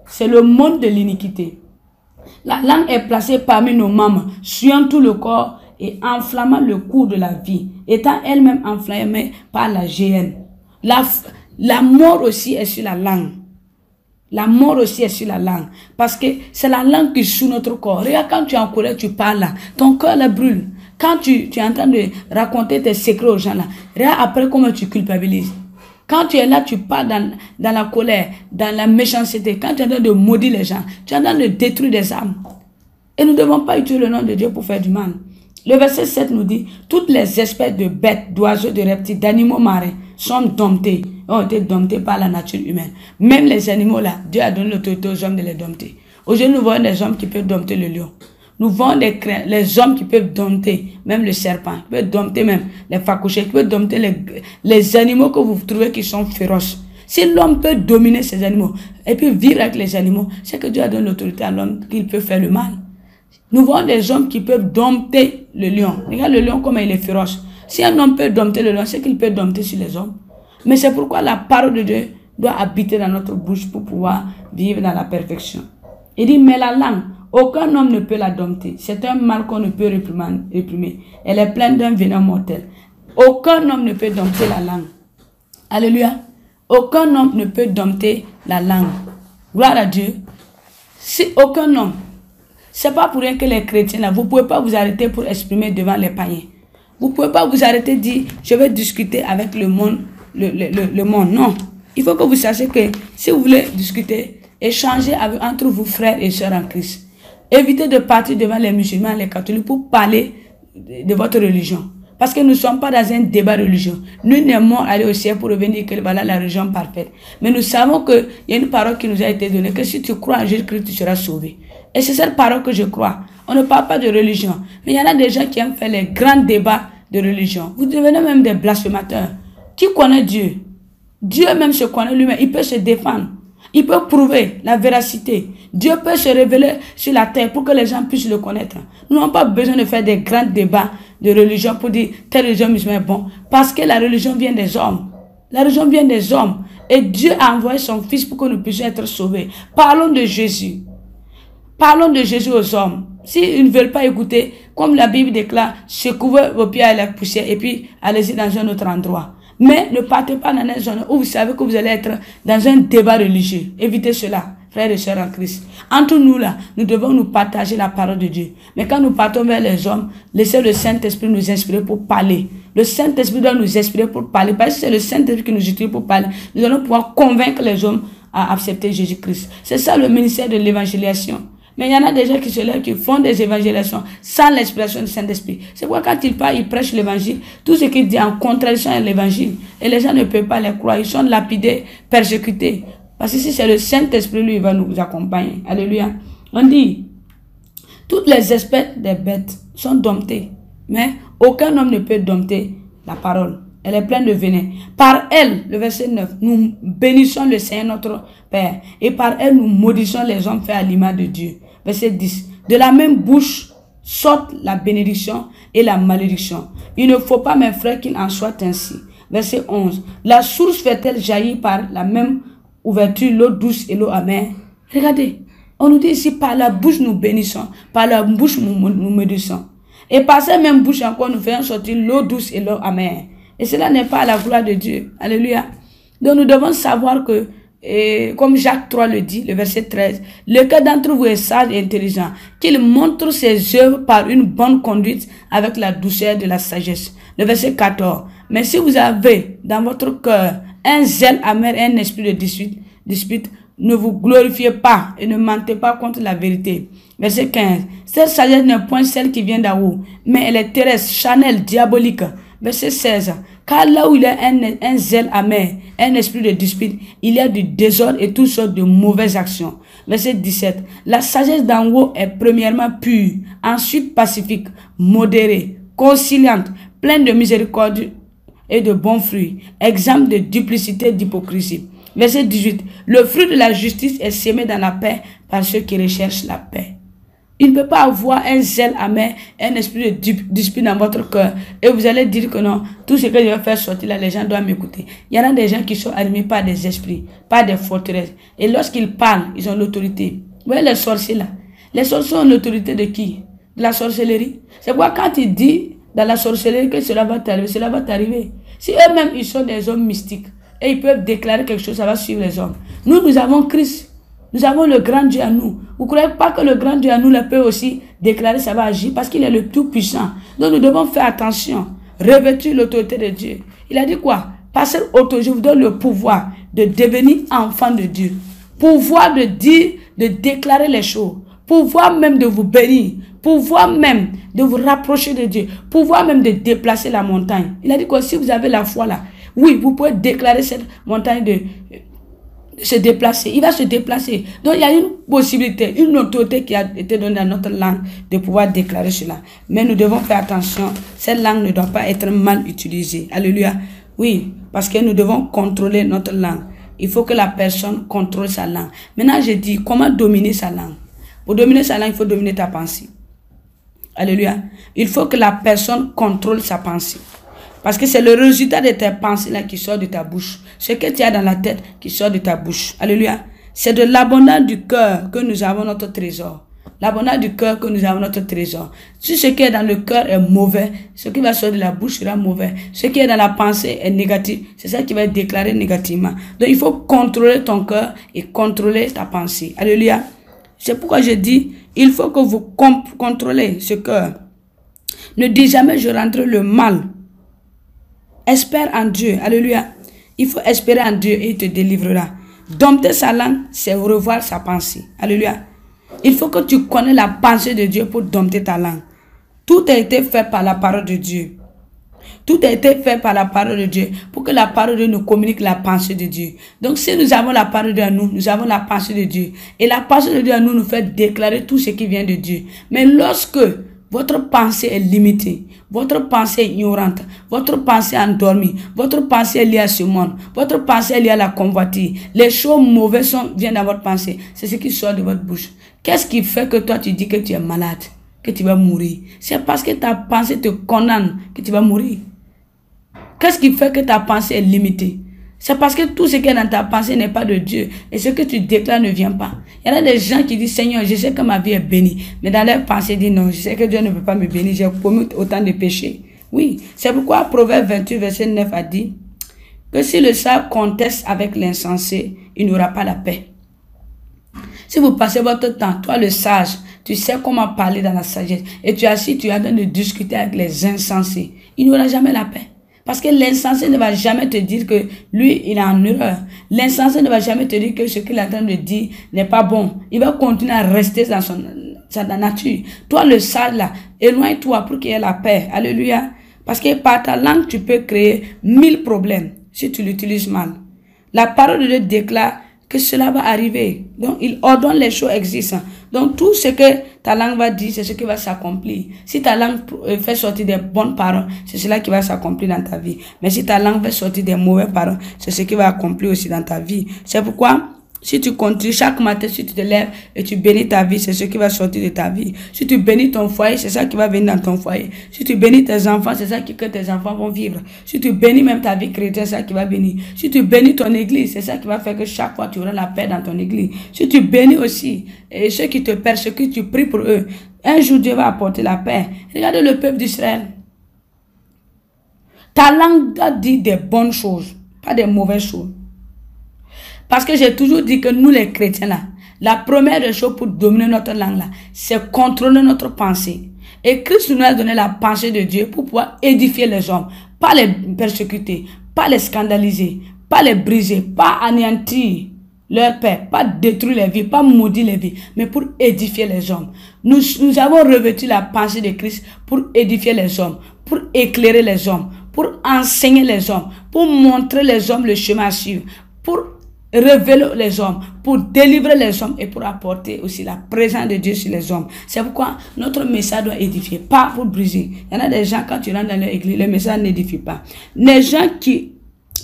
C'est le monde de l'iniquité. La langue est placée parmi nos membres, suant tout le corps et enflammant le cours de la vie, étant elle-même enflammée par la géhenne. La mort aussi est sur la langue. La mort aussi est sur la langue. Parce que c'est la langue qui sous notre corps. Regarde, quand tu es en colère, tu parles là. Ton cœur là brûle. Quand tu es en train de raconter tes secrets aux gens là, regarde après comment tu culpabilises. Quand tu es là, tu parles dans la colère, dans la méchanceté. Quand tu es en train de maudire les gens, tu es en train de détruire des âmes. Et nous ne devons pas utiliser le nom de Dieu pour faire du mal. Le verset 7 nous dit, toutes les espèces de bêtes, d'oiseaux, de reptiles, d'animaux marins sont domptés, ont été domptés par la nature humaine. Même les animaux là, Dieu a donné l'autorité aux hommes de les dompter. Aujourd'hui, nous voyons des hommes qui peuvent dompter le lion. Nous voyons les hommes qui peuvent dompter même le serpent, qui peuvent dompter même les facouchets, qui peuvent dompter les animaux que vous trouvez qui sont féroces. Si l'homme peut dominer ces animaux et puis vivre avec les animaux, c'est que Dieu a donné l'autorité à l'homme qu'il peut faire le mal. Nous voyons des hommes qui peuvent dompter le lion. Regarde le lion comme il est féroce. Si un homme peut dompter le lion, c'est qu'il peut dompter sur les hommes. Mais c'est pourquoi la parole de Dieu doit habiter dans notre bouche pour pouvoir vivre dans la perfection. Il dit, mais la langue, aucun homme ne peut la dompter. C'est un mal qu'on ne peut réprimer. Elle est pleine d'un venin mortel. Aucun homme ne peut dompter la langue. Alléluia. Aucun homme ne peut dompter la langue. Gloire à Dieu. Si aucun homme, c'est pas pour rien que les chrétiens, là, vous ne pouvez pas vous arrêter pour exprimer devant les païens. Vous ne pouvez pas vous arrêter et dire, je vais discuter avec le monde, le monde. Non. Il faut que vous sachiez que si vous voulez discuter, échanger entre vous, frères et sœurs en Christ. Évitez de partir devant les musulmans, les catholiques pour parler de votre religion. Parce que nous ne sommes pas dans un débat religieux. Nous n'aimons aller au ciel pour revenir que voilà la religion parfaite. Mais nous savons qu'il y a une parole qui nous a été donnée, que si tu crois en Jésus-Christ, tu seras sauvé. Et c'est cette parole que je crois. On ne parle pas de religion. Mais il y en a des gens qui aiment faire les grands débats de religion. Vous devenez même des blasphémateurs. Qui connaît Dieu? Dieu même se connaît lui-même. Il peut se défendre. Il peut prouver la véracité. Dieu peut se révéler sur la terre pour que les gens puissent le connaître. Nous n'avons pas besoin de faire des grands débats de religion pour dire telle religion musulmane est bon. Parce que la religion vient des hommes. La religion vient des hommes. Et Dieu a envoyé son Fils pour que nous puissions être sauvés. Parlons de Jésus. Parlons de Jésus aux hommes. S'ils ne veulent pas écouter, comme la Bible déclare, secouez vos pieds à la poussière et puis allez-y dans un autre endroit. Mais ne partez pas dans une zone où vous savez que vous allez être dans un débat religieux. Évitez cela, frères et sœurs en Christ. Entre nous là, nous devons nous partager la parole de Dieu. Mais quand nous partons vers les hommes, laissez le Saint-Esprit nous inspirer pour parler. Le Saint-Esprit doit nous inspirer pour parler. Parce que c'est le Saint-Esprit qui nous utilise pour parler. Nous allons pouvoir convaincre les hommes à accepter Jésus-Christ. C'est ça le ministère de l'évangélisation. Mais il y en a des gens qui se lèvent, qui font des évangélisations sans l'inspiration du Saint-Esprit. C'est pourquoi quand ils parlent, ils prêchent l'évangile. Tout ce qu'ils disent en contradiction avec l'évangile. Et les gens ne peuvent pas les croire. Ils sont lapidés, persécutés. Parce que si c'est le Saint-Esprit, lui, il va nous accompagner. Alléluia. On dit, toutes les espèces des bêtes sont domptées. Mais aucun homme ne peut dompter la parole. Elle est pleine de venin. Par elle, le verset 9, nous bénissons le Seigneur notre Père. Et par elle, nous maudissons les hommes faits à l'image de Dieu. Verset 10. De la même bouche sortent la bénédiction et la malédiction. Il ne faut pas, mes frères, qu'il en soit ainsi. Verset 11. La source fait-elle jaillir par la même ouverture l'eau douce et l'eau amère? Regardez, on nous dit ici, par la bouche nous bénissons, par la bouche nous maudissons. Et par cette même bouche encore, nous faisons sortir l'eau douce et l'eau amère. Et cela n'est pas à la gloire de Dieu. Alléluia. Donc nous devons savoir que, comme Jacques 3 le dit, le verset 13, lequel d'entre vous est sage et intelligent, qu'il montre ses œuvres par une bonne conduite avec la douceur de la sagesse. Le verset 14, mais si vous avez dans votre cœur un zèle amer et un esprit de dispute, ne vous glorifiez pas et ne mentez pas contre la vérité. Verset 15, cette sagesse n'est point celle qui vient d'en haut, mais elle est terrestre, charnelle, diabolique. Verset 16. Car là où il y a un zèle amer, un esprit de dispute, il y a du désordre et toutes sortes de mauvaises actions. Verset 17. La sagesse d'en haut est premièrement pure, ensuite pacifique, modérée, conciliante, pleine de miséricorde et de bons fruits, exempte de duplicité et d'hypocrisie. Verset 18. Le fruit de la justice est semé dans la paix par ceux qui recherchent la paix. Il ne peut pas avoir un zèle amer, un esprit de dispute dans votre cœur. Et vous allez dire que non, tout ce que je vais faire sortir là, les gens doivent m'écouter. Il y en a des gens qui sont animés par des esprits, par des forteresses. Et lorsqu'ils parlent, ils ont l'autorité. Vous voyez les sorciers là. Les sorciers ont l'autorité de qui? De la sorcellerie. C'est pourquoi quand il dit dans la sorcellerie que cela va t'arriver, cela va t'arriver. Si eux-mêmes, ils sont des hommes mystiques, et ils peuvent déclarer quelque chose, ça va suivre les hommes. Nous avons Christ. Nous avons le grand Dieu à nous. Vous ne croyez pas que le grand Dieu à nous peut aussi déclarer ça va agir parce qu'il est le tout puissant. Donc nous devons faire attention. Revêtir l'autorité de Dieu. Il a dit quoi? Par cette autorité, je vous donne le pouvoir de devenir enfant de Dieu. Pouvoir de dire, de déclarer les choses. Pouvoir même de vous bénir. Pouvoir même de vous rapprocher de Dieu. Pouvoir même de déplacer la montagne. Il a dit que si vous avez la foi là, oui, vous pouvez déclarer cette montagne de se déplacer. Il va se déplacer. Donc, il y a une possibilité, une autorité qui a été donnée à notre langue de pouvoir déclarer cela. Mais nous devons faire attention. Cette langue ne doit pas être mal utilisée. Alléluia. Oui, parce que nous devons contrôler notre langue. Il faut que la personne contrôle sa langue. Maintenant, je dis, comment dominer sa langue? Pour dominer sa langue, il faut dominer ta pensée. Alléluia. Il faut que la personne contrôle sa pensée. Parce que c'est le résultat de tes pensées là qui sort de ta bouche. Ce que tu as dans la tête qui sort de ta bouche. Alléluia. C'est de l'abondance du cœur que nous avons notre trésor. L'abondance du cœur que nous avons notre trésor. Si ce qui est dans le cœur est mauvais, ce qui va sortir de la bouche sera mauvais. Ce qui est dans la pensée est négatif. C'est ça qui va être déclaré négativement. Donc il faut contrôler ton cœur et contrôler ta pensée. Alléluia. C'est pourquoi je dis, il faut que vous contrôlez ce cœur. Ne dis jamais je rentre le mal. Espère en Dieu. Alléluia. Il faut espérer en Dieu et il te délivrera. Dompter sa langue, c'est revoir sa pensée. Alléluia. Il faut que tu connais la pensée de Dieu pour dompter ta langue. Tout a été fait par la parole de Dieu. Tout a été fait par la parole de Dieu pour que la parole de Dieu nous communique la pensée de Dieu. Donc si nous avons la parole de Dieu à nous, nous avons la pensée de Dieu. Et la pensée de Dieu à nous nous fait déclarer tout ce qui vient de Dieu. Mais lorsque votre pensée est limitée, votre pensée est ignorante, votre pensée est endormie, votre pensée est liée à ce monde, votre pensée est liée à la convoitise, les choses mauvaises viennent dans votre pensée, c'est ce qui sort de votre bouche. Qu'est-ce qui fait que toi tu dis que tu es malade, que tu vas mourir? C'est parce que ta pensée te condamne que tu vas mourir. Qu'est-ce qui fait que ta pensée est limitée? C'est parce que tout ce qui est dans ta pensée n'est pas de Dieu. Et ce que tu déclares ne vient pas. Il y en a des gens qui disent, Seigneur, je sais que ma vie est bénie. Mais dans leur pensée, ils disent, non, je sais que Dieu ne peut pas me bénir. J'ai commis autant de péchés. Oui, c'est pourquoi Proverbe 28, verset 9 a dit que si le sage conteste avec l'insensé, il n'aura pas la paix. Si vous passez votre temps, toi le sage, tu sais comment parler dans la sagesse. Et tu es assis, tu es en train de discuter avec les insensés. Il n'aura jamais la paix. Parce que l'insensé ne va jamais te dire que lui, il est en erreur. L'insensé ne va jamais te dire que ce qu'il est en train de dire n'est pas bon. Il va continuer à rester dans sa nature. Toi, le sage là, éloigne-toi pour qu'il y ait la paix. Alléluia. Parce que par ta langue, tu peux créer 1000 problèmes si tu l'utilises mal. La parole de Dieu déclare que cela va arriver. Donc, il ordonne les choses existantes. Donc, tout ce que ta langue va dire, c'est ce qui va s'accomplir. Si ta langue fait sortir des bonnes paroles, c'est cela qui va s'accomplir dans ta vie. Mais si ta langue fait sortir des mauvaises paroles, c'est ce qui va accomplir aussi dans ta vie. C'est pourquoi, si tu continues chaque matin, si tu te lèves et tu bénis ta vie, c'est ce qui va sortir de ta vie. Si tu bénis ton foyer, c'est ça qui va venir dans ton foyer. Si tu bénis tes enfants, c'est ça que tes enfants vont vivre. Si tu bénis même ta vie chrétienne, c'est ça qui va venir. Si tu bénis ton église, c'est ça qui va faire que chaque fois tu auras la paix dans ton église. Si tu bénis aussi et ceux qui te persécutent, tu pries pour eux, un jour Dieu va apporter la paix. Regardez le peuple d'Israël. Ta langue doit dire des bonnes choses, pas des mauvaises choses. Parce que j'ai toujours dit que nous les chrétiens là, la première des choses pour dominer notre langue là, c'est contrôler notre pensée. Et Christ nous a donné la pensée de Dieu pour pouvoir édifier les hommes, pas les persécuter, pas les scandaliser, pas les briser, pas anéantir leur paix, pas détruire les vies, pas maudire les vies, mais pour édifier les hommes. Nous avons revêtu la pensée de Christ pour édifier les hommes, pour éclairer les hommes, pour enseigner les hommes, pour montrer les hommes le chemin à suivre, pour révéler les hommes, pour délivrer les hommes et pour apporter aussi la présence de Dieu sur les hommes. C'est pourquoi notre message doit édifier, pas pour briser. Il y en a des gens, quand tu rentres dans leur église, le message n'édifie pas. Les gens qui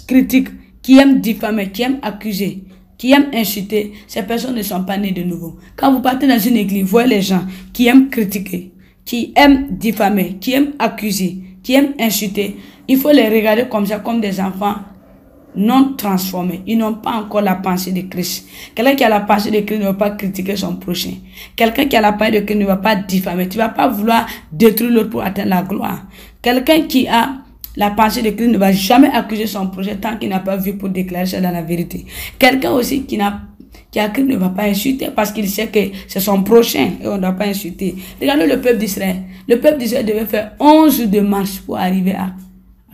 critiquent, qui aiment diffamer, qui aiment accuser, qui aiment insulter, ces personnes ne sont pas nées de nouveau. Quand vous partez dans une église, vous voyez les gens qui aiment critiquer, qui aiment diffamer, qui aiment accuser, qui aiment insulter. Il faut les regarder comme ça, comme des enfants non transformés. Ils n'ont pas encore la pensée de Christ. Quelqu'un qui a la pensée de Christ ne va pas critiquer son prochain. Quelqu'un qui a la pensée de Christ ne va pas diffamer. Tu ne vas pas vouloir détruire l'autre pour atteindre la gloire. Quelqu'un qui a la pensée de Christ ne va jamais accuser son prochain tant qu'il n'a pas vu pour déclarer ça dans la vérité. Quelqu'un aussi qui a Christ ne va pas insulter parce qu'il sait que c'est son prochain et on ne doit pas insulter. Regardez le peuple d'Israël. Le peuple d'Israël devait faire 11 jours de marche pour arriver à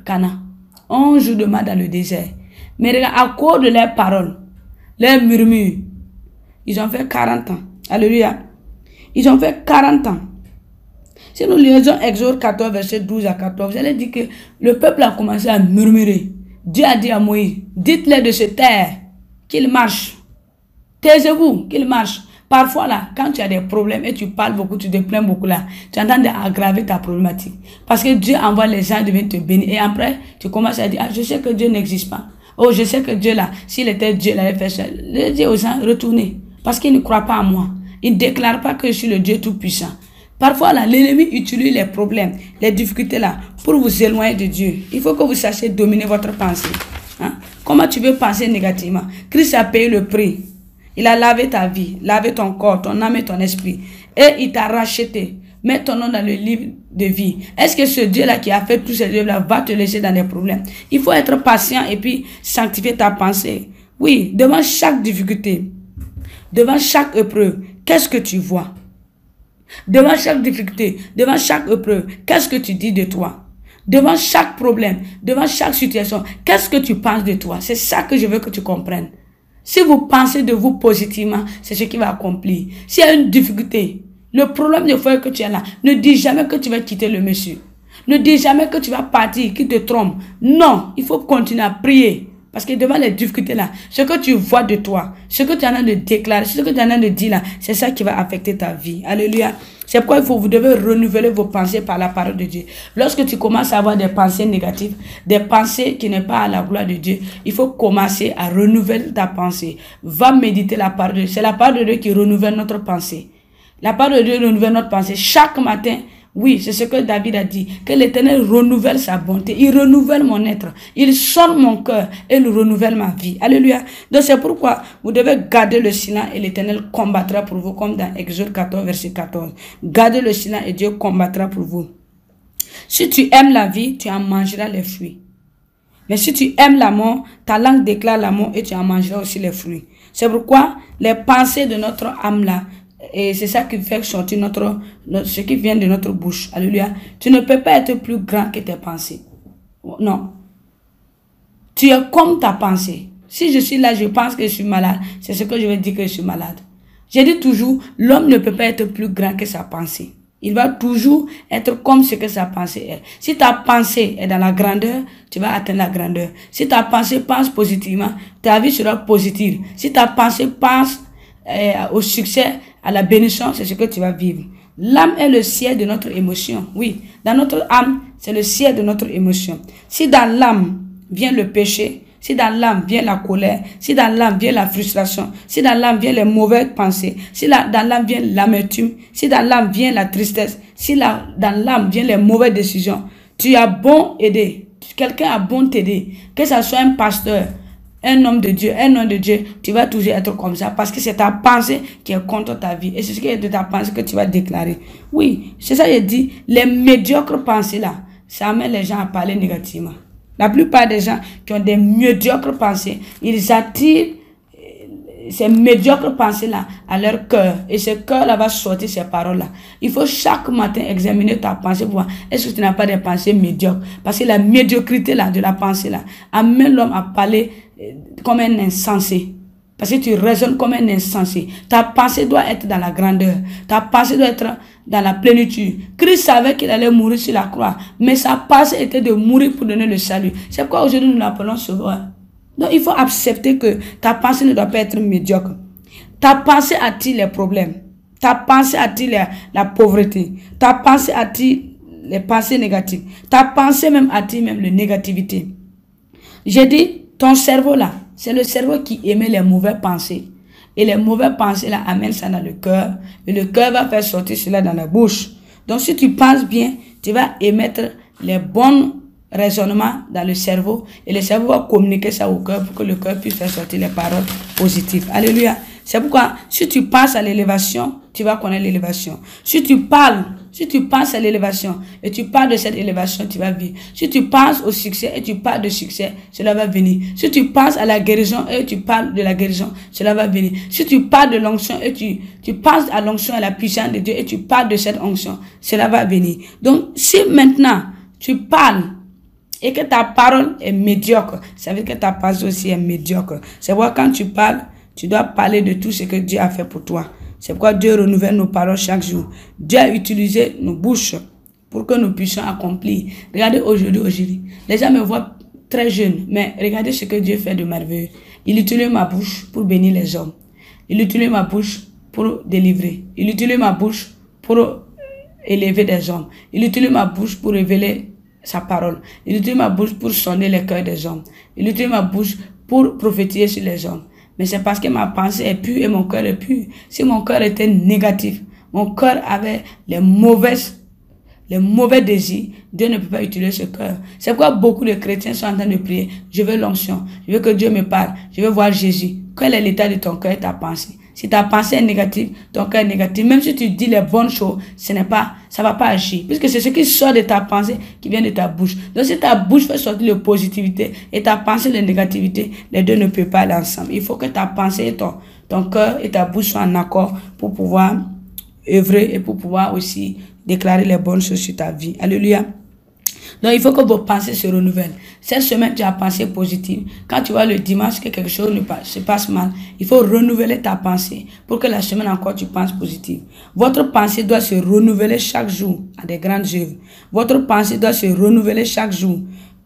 Canaan. 11 jours de marche dans le désert. Mais regarde, à cause de leurs paroles, leurs murmures, ils ont fait 40 ans. Alléluia. Ils ont fait 40 ans. Si nous lisons Exode 14, verset 12 à 14, vous allez dire que le peuple a commencé à murmurer. Dieu a dit à Moïse, dites-les de se taire, qu'ils marchent. Taisez-vous, qu'ils marchent. Parfois là, quand tu as des problèmes et tu parles beaucoup, tu te plains beaucoup là, tu es en train d'aggraver ta problématique. Parce que Dieu envoie les gens de venir te bénir. Et après, tu commences à dire, ah, je sais que Dieu n'existe pas. Oh, je sais que Dieu là, s'il était Dieu, il allait faire ça. Le Dieu aux gens, retournez. Parce qu'il ne croit pas en moi. Il ne déclare pas que je suis le Dieu tout-puissant. Parfois là, l'ennemi utilise les problèmes, les difficultés là, pour vous éloigner de Dieu. Il faut que vous sachiez dominer votre pensée. Hein? Comment tu veux penser négativement? Christ a payé le prix. Il a lavé ta vie, lavé ton corps, ton âme et ton esprit. et il t'a racheté. Mets ton nom dans le livre de vie. Est-ce que ce Dieu-là qui a fait tous ces œuvres-là va te laisser dans des problèmes? Il faut être patient et puis sanctifier ta pensée. Oui, devant chaque difficulté, devant chaque épreuve, qu'est-ce que tu vois? Devant chaque difficulté, devant chaque épreuve, qu'est-ce que tu dis de toi? Devant chaque problème, devant chaque situation, qu'est-ce que tu penses de toi? C'est ça que je veux que tu comprennes. Si vous pensez de vous positivement, c'est ce qui va accomplir. S'il y a une difficulté, le problème de foi que tu as là, ne dis jamais que tu vas quitter le monsieur. Ne dis jamais que tu vas partir, qu'il te trompe. Non, il faut continuer à prier. Parce que devant les difficultés là, ce que tu vois de toi, ce que tu es en train de déclarer, ce que tu es en train de dire là, c'est ça qui va affecter ta vie. Alléluia. C'est pourquoi vous devez renouveler vos pensées par la parole de Dieu. Lorsque tu commences à avoir des pensées négatives, des pensées qui n'est pas à la gloire de Dieu, il faut commencer à renouveler ta pensée. Va méditer la parole de Dieu. C'est la parole de Dieu qui renouvelle notre pensée. La parole de Dieu renouvelle notre pensée. Chaque matin, oui, c'est ce que David a dit, que l'Éternel renouvelle sa bonté. Il renouvelle mon être. Il sonne mon cœur et il renouvelle ma vie. Alléluia. Donc c'est pourquoi vous devez garder le silence et l'Éternel combattra pour vous, comme dans Exode 14, verset 14. Gardez le silence et Dieu combattra pour vous. Si tu aimes la vie, tu en mangeras les fruits. Mais si tu aimes la mort, ta langue déclare la mort et tu en mangeras aussi les fruits. C'est pourquoi les pensées de notre âme là, et c'est ça qui fait sortir ce qui vient de notre bouche. Alléluia. Tu ne peux pas être plus grand que tes pensées. Non. Tu es comme ta pensée. Si je suis là, je pense que je suis malade. C'est ce que je vais dire que je suis malade. J'ai dit toujours, l'homme ne peut pas être plus grand que sa pensée. Il va toujours être comme ce que sa pensée est. Si ta pensée est dans la grandeur, tu vas atteindre la grandeur. Si ta pensée pense positivement, ta vie sera positive. Si ta pensée pense au succès, à la bénédiction, c'est ce que tu vas vivre. L'âme est le siège de notre émotion. Oui, dans notre âme, c'est le siège de notre émotion. Si dans l'âme vient le péché, si dans l'âme vient la colère, si dans l'âme vient la frustration, si dans l'âme vient les mauvaises pensées, si dans l'âme vient l'amertume, si dans l'âme vient la tristesse, si dans l'âme vient les mauvaises décisions, tu as bon aider. Quelqu'un a bon t'aider. Que ce soit un pasteur, un homme de Dieu, un homme de Dieu, tu vas toujours être comme ça parce que c'est ta pensée qui est contre ta vie. Et c'est ce qui est de ta pensée que tu vas déclarer. Oui, c'est ça que je dis. Les médiocres pensées là, ça amène les gens à parler négativement. La plupart des gens qui ont des médiocres pensées, ils attirent ces médiocres pensées-là à leur cœur. Et ce cœur-là va sortir ces paroles-là. Il faut chaque matin examiner ta pensée pour voir est-ce que tu n'as pas des pensées médiocres. Parce que la médiocrité-là de la pensée-là amène l'homme à parler comme un insensé. Parce que tu raisonnes comme un insensé. Ta pensée doit être dans la grandeur. Ta pensée doit être dans la plénitude. Christ savait qu'il allait mourir sur la croix. Mais sa pensée était de mourir pour donner le salut. C'est pourquoi aujourd'hui nous l'appelons sauveur. Donc il faut accepter que ta pensée ne doit pas être médiocre. Ta pensée attire les problèmes. Ta pensée attire la pauvreté. Ta pensée attire les pensées négatives. Ta pensée même attire même la négativité. J'ai dit, ton cerveau là, c'est le cerveau qui émet les mauvaises pensées. Et les mauvaises pensées là amènent ça dans le cœur. Et le cœur va faire sortir cela dans la bouche. Donc si tu penses bien, tu vas émettre les bons raisonnements dans le cerveau. Et le cerveau va communiquer ça au cœur pour que le cœur puisse faire sortir les paroles positives. Alléluia. C'est pourquoi si tu penses à l'élévation, tu vas connaître l'élévation. Si tu penses à l'élévation et tu parles de cette élévation, tu vas vivre. Si tu penses au succès et tu parles de succès, cela va venir. Si tu penses à la guérison et tu parles de la guérison, cela va venir. Si tu parles de l'onction et tu penses à l'onction, à la puissance de Dieu et tu parles de cette onction, cela va venir. Donc, si maintenant tu parles et que ta parole est médiocre, ça veut dire que ta pensée aussi est médiocre. C'est pourquoi quand tu parles, tu dois parler de tout ce que Dieu a fait pour toi. C'est pourquoi Dieu renouvelle nos paroles chaque jour. Dieu a utilisé nos bouches pour que nous puissions accomplir. Regardez aujourd'hui. Les gens me voient très jeune, mais regardez ce que Dieu fait de merveilleux. Il utilise ma bouche pour bénir les hommes. Il utilise ma bouche pour délivrer. Il utilise ma bouche pour élever des hommes. Il utilise ma bouche pour révéler sa parole. Il utilise ma bouche pour sonner les cœurs des hommes. Il utilise ma bouche pour prophétiser sur les hommes. Mais c'est parce que ma pensée est pure et mon cœur est pur. Si mon cœur était négatif, mon cœur avait les mauvais désirs, Dieu ne peut pas utiliser ce cœur. C'est pourquoi beaucoup de chrétiens sont en train de prier. Je veux l'onction. Je veux que Dieu me parle. Je veux voir Jésus. Quel est l'état de ton cœur et ta pensée? Si ta pensée est négative, ton cœur est négatif. Même si tu dis les bonnes choses, ça ne va pas agir. Puisque c'est ce qui sort de ta pensée qui vient de ta bouche. Donc si ta bouche fait sortir de positivité et ta pensée de négativité, les deux ne peuvent pas aller ensemble. Il faut que ta pensée et ton cœur et ta bouche soient en accord pour pouvoir œuvrer et pour pouvoir aussi déclarer les bonnes choses sur ta vie. Alléluia. Donc, il faut que vos pensées se renouvellent. Cette semaine, tu as pensé positive. Quand tu vois le dimanche que quelque chose se passe mal, il faut renouveler ta pensée pour que la semaine encore, tu penses positive. Votre pensée doit se renouveler chaque jour à des grandes œuvres. Votre pensée doit se renouveler chaque jour.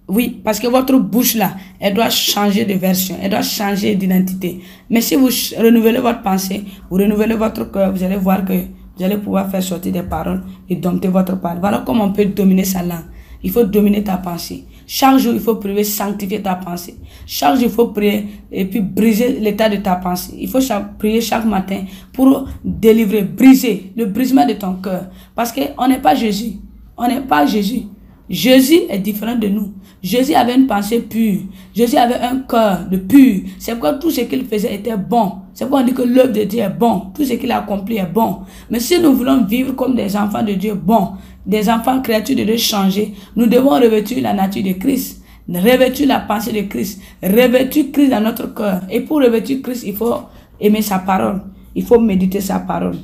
Oui, parce que votre bouche là, elle doit changer de version, elle doit changer d'identité. Mais si vous renouvelez votre pensée, vous renouvelez votre cœur, vous allez voir que vous allez pouvoir faire sortir des paroles et dompter votre parole. Voilà comment on peut dominer sa langue. Il faut dominer ta pensée. Chaque jour, il faut prier, sanctifier ta pensée. Chaque jour, il faut prier et puis briser l'état de ta pensée. Il faut prier chaque matin pour délivrer, briser le brisement de ton cœur. Parce qu'on n'est pas Jésus. On n'est pas Jésus. Jésus est différent de nous. Jésus avait une pensée pure. Jésus avait un cœur de pur. C'est pourquoi tout ce qu'il faisait était bon. C'est pourquoi on dit que l'œuvre de Dieu est bon. Tout ce qu'il a accompli est bon. Mais si nous voulons vivre comme des enfants de Dieu bons, des enfants créatures de Dieu changés, nous devons revêtir la nature de Christ. Revêtir la pensée de Christ. Revêtir Christ dans notre cœur. Et pour revêtir Christ, il faut aimer sa parole. Il faut méditer sa parole.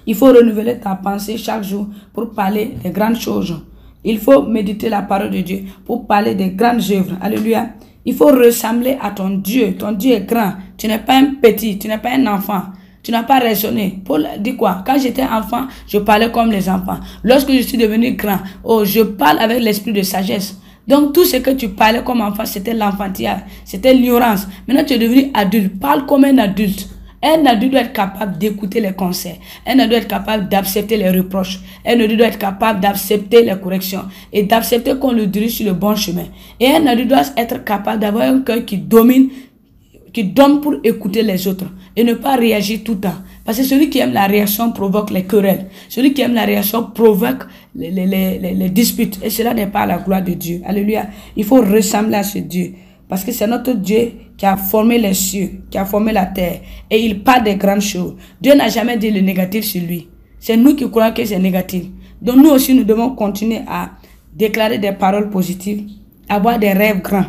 Il faut renouveler ta pensée chaque jour pour parler des grandes choses. Il faut méditer la parole de Dieu pour parler des grandes œuvres. Alléluia. Il faut ressembler à ton Dieu. Ton Dieu est grand. Tu n'es pas un petit, tu n'es pas un enfant. Tu n'as pas raisonné. Paul dit quoi? Quand j'étais enfant, je parlais comme les enfants. Lorsque je suis devenu grand, je parle avec l'esprit de sagesse. Donc tout ce que tu parlais comme enfant, c'était l'enfantillage, c'était l'ignorance. Maintenant tu es devenu adulte. Parle comme un adulte. Un adulte doit être capable d'écouter les conseils. Un adulte doit être capable d'accepter les reproches. Un adulte doit être capable d'accepter les corrections et d'accepter qu'on le dirige sur le bon chemin. Et un adulte doit être capable d'avoir un cœur qui donne pour écouter les autres et ne pas réagir tout le temps. Parce que celui qui aime la réaction provoque les querelles. Celui qui aime la réaction provoque les disputes. Et cela n'est pas la gloire de Dieu. Alléluia. Il faut ressembler à ce Dieu. Parce que c'est notre Dieu qui a formé les cieux, qui a formé la terre. Et il parle des grandes choses. Dieu n'a jamais dit le négatif sur lui. C'est nous qui croyons que c'est négatif. Donc nous aussi, nous devons continuer à déclarer des paroles positives, avoir des rêves grands.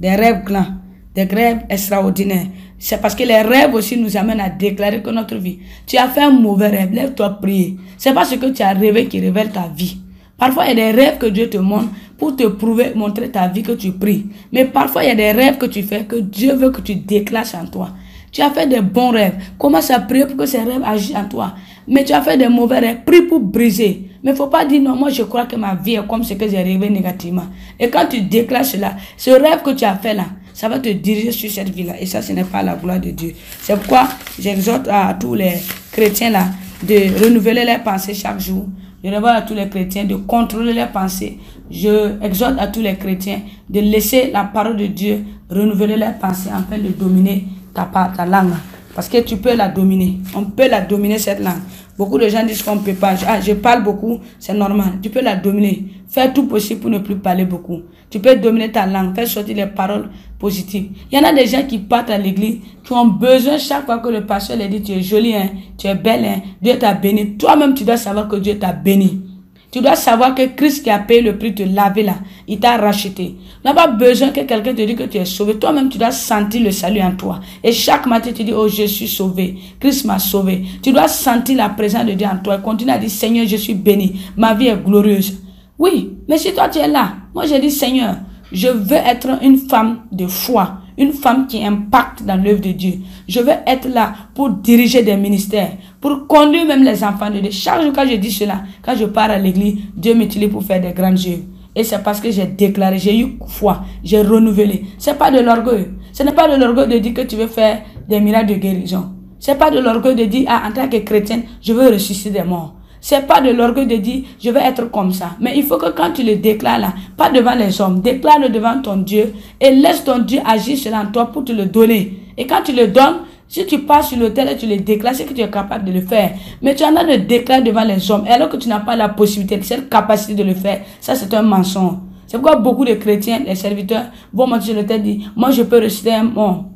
Des rêves grands. Des rêves extraordinaires. C'est parce que les rêves aussi nous amènent à déclarer que notre vie. Tu as fait un mauvais rêve, lève-toi prier. C'est pas ce que tu as rêvé qui révèle ta vie. Parfois, il y a des rêves que Dieu te montre pour te prouver, montrer ta vie que tu pries. Mais parfois, il y a des rêves que tu fais que Dieu veut que tu déclenches en toi. Tu as fait des bons rêves. Commence à prier pour que ces rêves agissent en toi. Mais tu as fait des mauvais rêves. Prie pour briser. Mais il ne faut pas dire non, moi je crois que ma vie est comme ce que j'ai rêvé négativement. Et quand tu déclenches cela, ce rêve que tu as fait là, ça va te diriger sur cette vie-là. Et ça, ce n'est pas la gloire de Dieu. C'est pourquoi j'exhorte à tous les chrétiens là de renouveler leurs pensées chaque jour. Je révèle à tous les chrétiens de contrôler leurs pensées. Je exhorte à tous les chrétiens de laisser la parole de Dieu renouveler leurs pensées afin de dominer ta langue. Parce que tu peux la dominer. On peut la dominer cette langue. Beaucoup de gens disent qu'on ne peut pas. Je parle beaucoup, c'est normal. Tu peux la dominer. Fais tout possible pour ne plus parler beaucoup. Tu peux dominer ta langue, faire sortir les paroles positives. Il y en a des gens qui partent à l'église, qui ont besoin chaque fois que le pasteur leur dit tu es jolie, hein, tu es belle, hein, Dieu t'a béni. Toi-même, tu dois savoir que Dieu t'a béni. Tu dois savoir que Christ qui a payé le prix de te laver là, il t'a racheté. Tu n'as pas besoin que quelqu'un te dise que tu es sauvé. Toi-même, tu dois sentir le salut en toi. Et chaque matin, tu dis, oh, je suis sauvé. Christ m'a sauvé. Tu dois sentir la présence de Dieu en toi. Et continue à dire, Seigneur, je suis béni. Ma vie est glorieuse. Oui, mais si toi, tu es là, moi, j'ai dit, Seigneur, je veux être une femme de foi. Une femme qui impacte dans l'œuvre de Dieu. Je veux être là pour diriger des ministères, pour conduire même les enfants de Dieu. Chaque jour quand je dis cela, quand je pars à l'église, Dieu m'utilise pour faire des grandes œuvres. Et c'est parce que j'ai déclaré, j'ai eu foi, j'ai renouvelé. C'est pas de l'orgueil. Ce n'est pas de l'orgueil de dire que tu veux faire des miracles de guérison. C'est pas de l'orgueil de dire, en tant que chrétienne, je veux ressusciter des morts. C'est pas de l'orgueil de dire, je vais être comme ça. Mais il faut que quand tu le déclares là, pas devant les hommes, déclare-le devant ton Dieu et laisse ton Dieu agir sur toi pour te le donner. Et quand tu le donnes, si tu passes sur l'autel et tu le déclares, c'est que tu es capable de le faire. Mais tu en as de déclarer devant les hommes, alors que tu n'as pas la possibilité, cette capacité de le faire. Ça, c'est un mensonge. C'est pourquoi beaucoup de chrétiens, les serviteurs, vont monter sur l'autel et dire, moi je peux réciter un mot.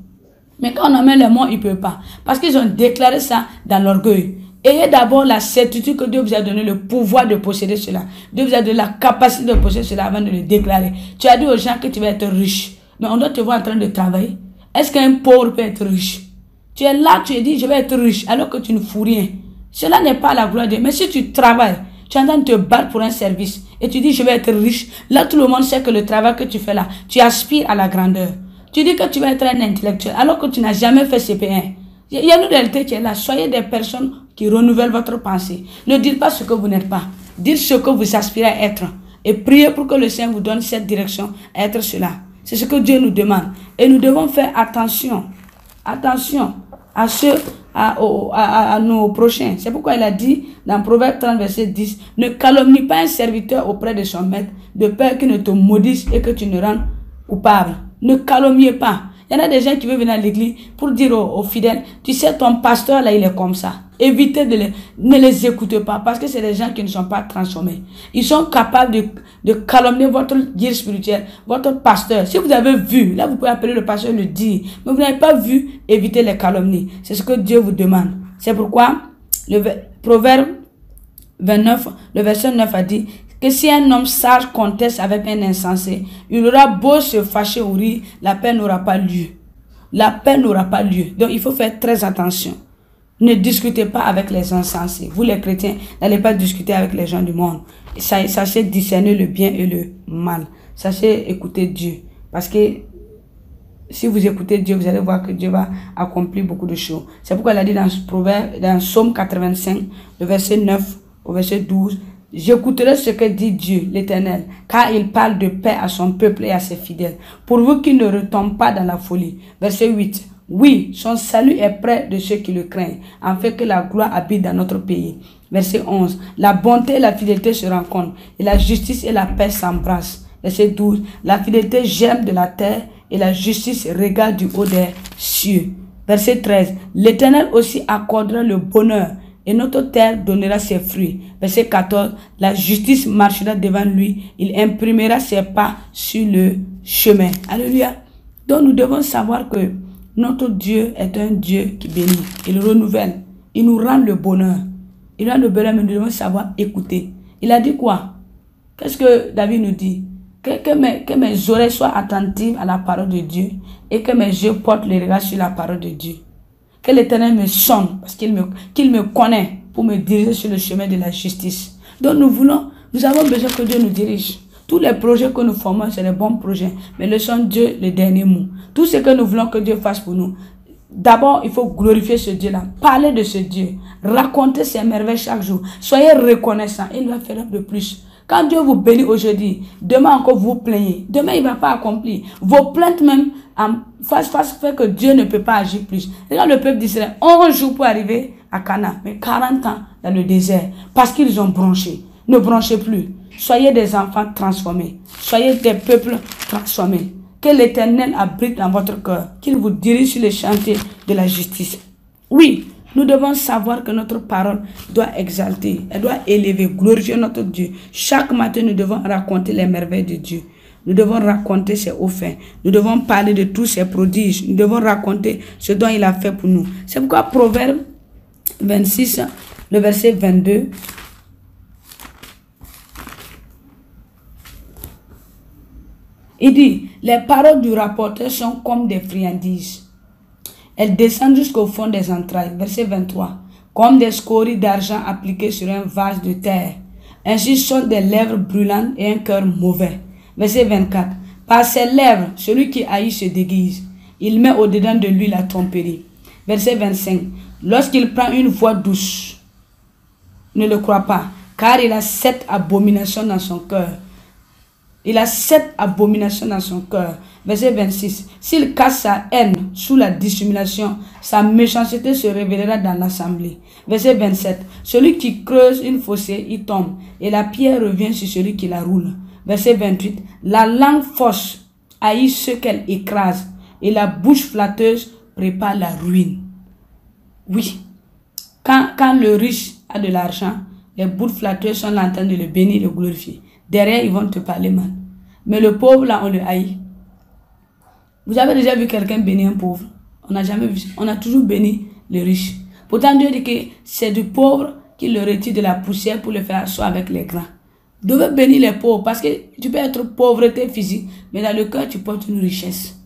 Mais quand on amène les morts, ils ne peuvent pas. Parce qu'ils ont déclaré ça dans l'orgueil. Ayez d'abord la certitude que Dieu vous a donné le pouvoir de posséder cela. Dieu vous a donné la capacité de posséder cela avant de le déclarer. Tu as dit aux gens que tu vas être riche. Mais on doit te voir en train de travailler. Est-ce qu'un pauvre peut être riche? Tu es là, tu es dit, je vais être riche, alors que tu ne fous rien. Cela n'est pas la gloire de Dieu. Mais si tu travailles, tu es en train de te battre pour un service, et tu dis, je vais être riche, là tout le monde sait que le travail que tu fais là, tu aspires à la grandeur. Tu dis que tu vas être un intellectuel, alors que tu n'as jamais fait CP1. Il y a une réalité qui est là. Soyez des personnes qui renouvellent votre pensée. Ne dites pas ce que vous n'êtes pas. Dites ce que vous aspirez à être. Et priez pour que le Seigneur vous donne cette direction à être cela. C'est ce que Dieu nous demande. Et nous devons faire attention. Attention à nos prochains. C'est pourquoi il a dit dans Proverbe 30, verset 10, ne calomnie pas un serviteur auprès de son maître, de peur qu'il ne te maudisse et que tu ne rendes coupable. Ne calomniez pas. Il y en a des gens qui veulent venir à l'église pour dire aux fidèles, tu sais, ton pasteur là, il est comme ça. Évitez ne les écoutez pas parce que c'est des gens qui ne sont pas transformés. Ils sont capables de calomnier votre guide spirituel, votre pasteur. Si vous avez vu, là vous pouvez appeler le pasteur et le dire. Mais vous n'avez pas vu, évitez les calomnies. C'est ce que Dieu vous demande. C'est pourquoi le Proverbe 29, le verset 9 a dit que si un homme sage conteste avec un insensé, il aura beau se fâcher ou rire, la paix n'aura pas lieu. La paix n'aura pas lieu. Donc il faut faire très attention. Ne discutez pas avec les insensés. Vous les chrétiens, n'allez pas discuter avec les gens du monde. Sachez discerner le bien et le mal. Sachez écouter Dieu. Parce que si vous écoutez Dieu, vous allez voir que Dieu va accomplir beaucoup de choses. C'est pourquoi il a dit dans Psaume 85, le verset 9 au verset 12, j'écouterai ce que dit Dieu, l'Éternel, car il parle de paix à son peuple et à ses fidèles, pourvu qu'il ne retombe pas dans la folie. Verset 8, oui, son salut est près de ceux qui le craignent, afin que la gloire habite dans notre pays. Verset 11, la bonté et la fidélité se rencontrent, et la justice et la paix s'embrassent. Verset 12, la fidélité germe de la terre, et la justice regarde du haut des cieux. Verset 13, l'Éternel aussi accordera le bonheur, et notre terre donnera ses fruits. Verset 14, la justice marchera devant lui, il imprimera ses pas sur le chemin. Alléluia. Donc nous devons savoir que notre Dieu est un Dieu qui bénit, il renouvelle, il nous rend le bonheur. Il rend le bonheur, mais nous devons savoir écouter. Il a dit quoi? Qu'est-ce que David nous dit? Que mes oreilles soient attentives à la parole de Dieu et que mes yeux portent les regards sur la parole de Dieu. Que l'Éternel me sonne parce qu'il me connaît pour me diriger sur le chemin de la justice. Donc nous avons besoin que Dieu nous dirige. Tous les projets que nous formons, c'est les bons projets. Mais laissons Dieu le dernier mot. Tout ce que nous voulons que Dieu fasse pour nous, d'abord, il faut glorifier ce Dieu-là. Parler de ce Dieu. Raconter ses merveilles chaque jour. Soyez reconnaissants. Il va faire de plus. Quand Dieu vous bénit aujourd'hui, demain encore vous plaignez. Demain, il ne va pas accomplir. Vos plaintes même fait que Dieu ne peut pas agir plus. Regarde le peuple d'Israël, 11 jours pour arriver à Canaan, mais 40 ans dans le désert. Parce qu'ils ont bronché. Ne branchez plus. Soyez des enfants transformés. Soyez des peuples transformés. Que l'Éternel abrite dans votre cœur. Qu'il vous dirige sur les chantiers de la justice. Oui, nous devons savoir que notre parole doit exalter. Elle doit élever, glorifier notre Dieu. Chaque matin, nous devons raconter les merveilles de Dieu. Nous devons raconter ses hauts faits. Nous devons parler de tous ses prodiges. Nous devons raconter ce dont il a fait pour nous. C'est pourquoi Proverbe 26, le verset 22... il dit, les paroles du rapporteur sont comme des friandises. Elles descendent jusqu'au fond des entrailles. Verset 23. Comme des scories d'argent appliquées sur un vase de terre. Ainsi sont des lèvres brûlantes et un cœur mauvais. Verset 24. Par ses lèvres, celui qui haït se déguise. Il met au-dedans de lui la tromperie. Verset 25. Lorsqu'il prend une voix douce, ne le crois pas, car il a 7 abominations dans son cœur. Il a 7 abominations dans son cœur. Verset 26. S'il cache sa haine sous la dissimulation, sa méchanceté se révélera dans l'assemblée. Verset 27. Celui qui creuse une fossée, il tombe, et la pierre revient sur celui qui la roule. Verset 28. La langue fausse haït ceux qu'elle écrase, et la bouche flatteuse prépare la ruine. Oui. Quand le riche a de l'argent, les bouches flatteuses sont là en train de le bénir, de le glorifier. Derrière, ils vont te parler mal. Mais le pauvre, là, on le haït. Vous avez déjà vu quelqu'un bénir un pauvre? On n'a jamais vu ça. On a toujours béni les riches. Pourtant, Dieu dit que c'est du pauvre qui le retire de la poussière pour le faire asseoir avec les grands. Vous devez bénir les pauvres parce que tu peux être pauvreté physique, mais dans le cœur, tu portes une richesse.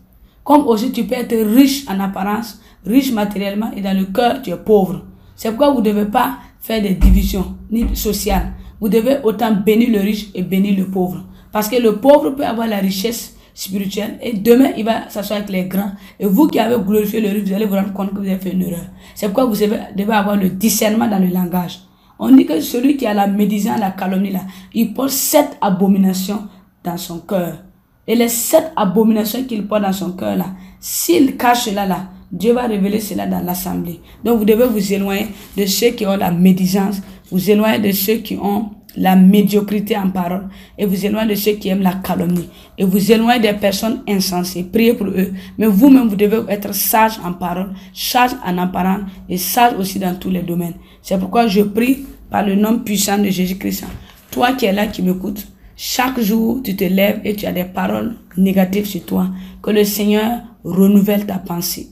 Comme aussi, tu peux être riche en apparence, riche matériellement, et dans le cœur, tu es pauvre. C'est pourquoi vous ne devez pas faire des divisions ni sociales. Vous devez autant bénir le riche et bénir le pauvre. Parce que le pauvre peut avoir la richesse spirituelle et demain, il va s'asseoir avec les grands. Et vous qui avez glorifié le riche, vous allez vous rendre compte que vous avez fait une erreur. C'est pourquoi vous devez avoir le discernement dans le langage. On dit que celui qui a la médisance, la calomnie, là, il porte 7 abominations dans son cœur. Et les 7 abominations qu'il porte dans son cœur, là, s'il cache cela, là, Dieu va révéler cela dans l'assemblée. Donc vous devez vous éloigner de ceux qui ont la médisance, vous éloigner de ceux qui ont la médiocrité en parole, et vous éloignez de ceux qui aiment la calomnie, et vous éloignez des personnes insensées. Priez pour eux, mais vous-même vous devez être sage en parole, sage en apparence et sage aussi dans tous les domaines. C'est pourquoi je prie par le nom puissant de Jésus-Christ. Toi qui es là, qui m'écoutes, chaque jour tu te lèves et tu as des paroles négatives sur toi, que le Seigneur renouvelle ta pensée,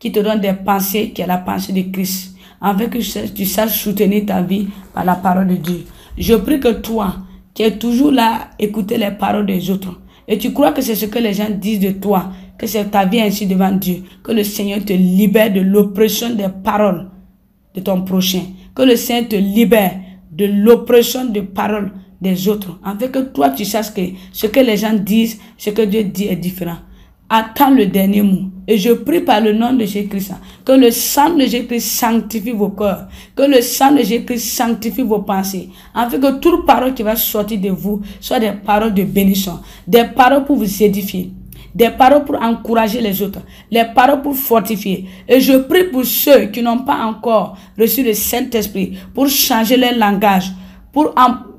qui te donne des pensées qui est la pensée de Christ, afin que tu saches soutenir ta vie par la parole de Dieu. Je prie que toi, qui es toujours là à écouter les paroles des autres, et tu crois que c'est ce que les gens disent de toi, que c'est ta vie ainsi devant Dieu, que le Seigneur te libère de l'oppression des paroles de ton prochain, que le Seigneur te libère de l'oppression des paroles des autres, afin que toi tu saches que ce que les gens disent, ce que Dieu dit est différent. Attends le dernier mot. Et je prie par le nom de Jésus-Christ que le sang de Jésus-Christ sanctifie vos cœurs, que le sang de Jésus-Christ sanctifie vos pensées, afin que toute parole qui va sortir de vous soit des paroles de bénédiction, des paroles pour vous édifier, des paroles pour encourager les autres, les paroles pour fortifier. Et je prie pour ceux qui n'ont pas encore reçu le Saint-Esprit, pour changer leur langage, pour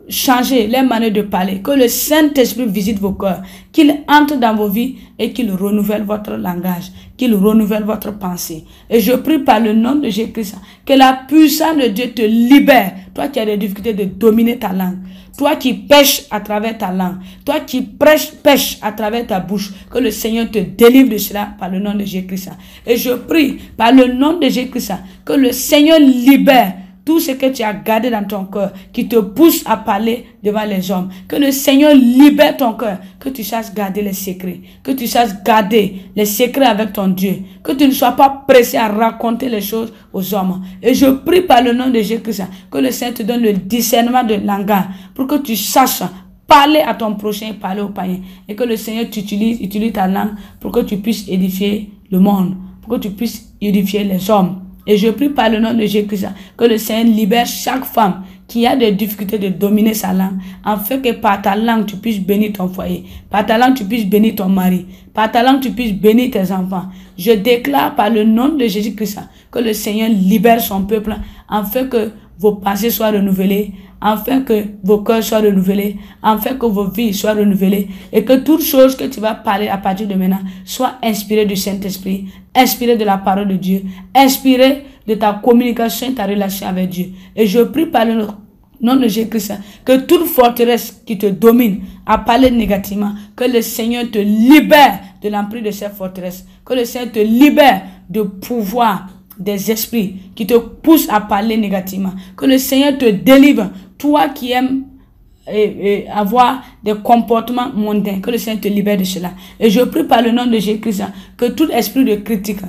changer les manières de parler, que le Saint-Esprit visite vos cœurs, qu'il entre dans vos vies et qu'il renouvelle votre langage, qu'il renouvelle votre pensée. Et je prie par le nom de Jésus-Christ que la puissance de Dieu te libère. Toi qui as des difficultés de dominer ta langue, toi qui pêches à travers ta langue, toi qui pêches à travers ta bouche, que le Seigneur te délivre de cela par le nom de Jésus-Christ. Et je prie par le nom de Jésus-Christ que le Seigneur libère tout ce que tu as gardé dans ton cœur, qui te pousse à parler devant les hommes. Que le Seigneur libère ton cœur, que tu saches garder les secrets, que tu saches garder les secrets avec ton Dieu, que tu ne sois pas pressé à raconter les choses aux hommes. Et je prie par le nom de Jésus-Christ, que le Seigneur te donne le discernement de langage, pour que tu saches parler à ton prochain, parler aux païens, et que le Seigneur utilise ta langue pour que tu puisses édifier le monde, pour que tu puisses édifier les hommes. Et je prie par le nom de Jésus-Christ que le Seigneur libère chaque femme qui a des difficultés de dominer sa langue, afin que par ta langue tu puisses bénir ton foyer, par ta langue tu puisses bénir ton mari, par ta langue tu puisses bénir tes enfants. Je déclare par le nom de Jésus-Christ que le Seigneur libère son peuple, afin que vos pensées soient renouvelées, afin que vos cœurs soient renouvelés, afin que vos vies soient renouvelées, et que toute chose que tu vas parler à partir de maintenant soit inspirée du Saint-Esprit, inspirée de la parole de Dieu, inspirée de ta communication, ta relation avec Dieu. Et je prie par le nom de Jésus-Christ que toute forteresse qui te domine à parler négativement, que le Seigneur te libère de l'emprise de cette forteresse, que le Seigneur te libère de pouvoir des esprits qui te poussent à parler négativement, que le Seigneur te délivre, toi qui aimes avoir des comportements mondains, que le Seigneur te libère de cela. Et je prie par le nom de Jésus-Christ que tout esprit de critique,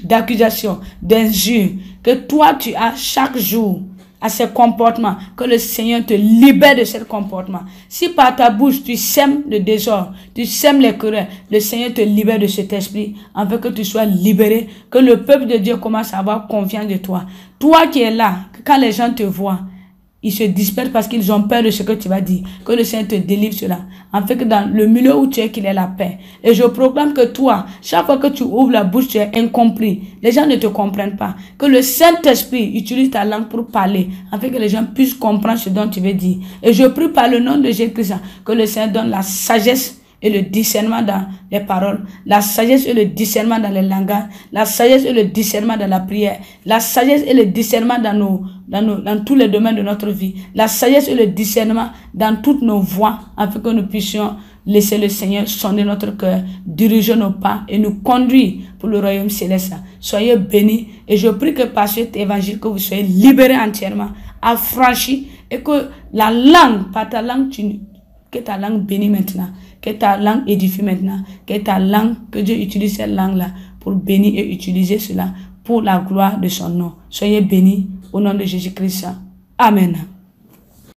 d'accusation, d'injure, que toi tu as chaque jour à ces comportements, que le Seigneur te libère de ces comportements. Si par ta bouche tu sèmes le désordre, tu sèmes les querelles, le Seigneur te libère de cet esprit, afin que tu sois libéré, que le peuple de Dieu commence à avoir confiance de toi. Toi qui es là, quand les gens te voient, ils se dispersent parce qu'ils ont peur de ce que tu vas dire. Que le Seigneur te délivre cela, afin que dans le milieu où tu es, qu'il ait la paix. Et je proclame que toi, chaque fois que tu ouvres la bouche, tu es incompris. Les gens ne te comprennent pas. Que le Saint-Esprit utilise ta langue pour parler, afin que les gens puissent comprendre ce dont tu veux dire. Et je prie par le nom de Jésus-Christ que le Seigneur donne la sagesse et le discernement dans les paroles, la sagesse et le discernement dans les langages, la sagesse et le discernement dans la prière, la sagesse et le discernement dans tous les domaines de notre vie, la sagesse et le discernement dans toutes nos voies, afin que nous puissions laisser le Seigneur sonder notre cœur, diriger nos pas et nous conduire pour le royaume céleste. Soyez bénis et je prie que par cet évangile que vous soyez libérés entièrement, affranchis et que la langue, par ta langue, que ta langue bénisse maintenant, que ta langue édifie maintenant, que ta langue, que Dieu utilise cette langue-là pour bénir et utiliser cela pour la gloire de son nom. Soyez bénis au nom de Jésus-Christ. Amen.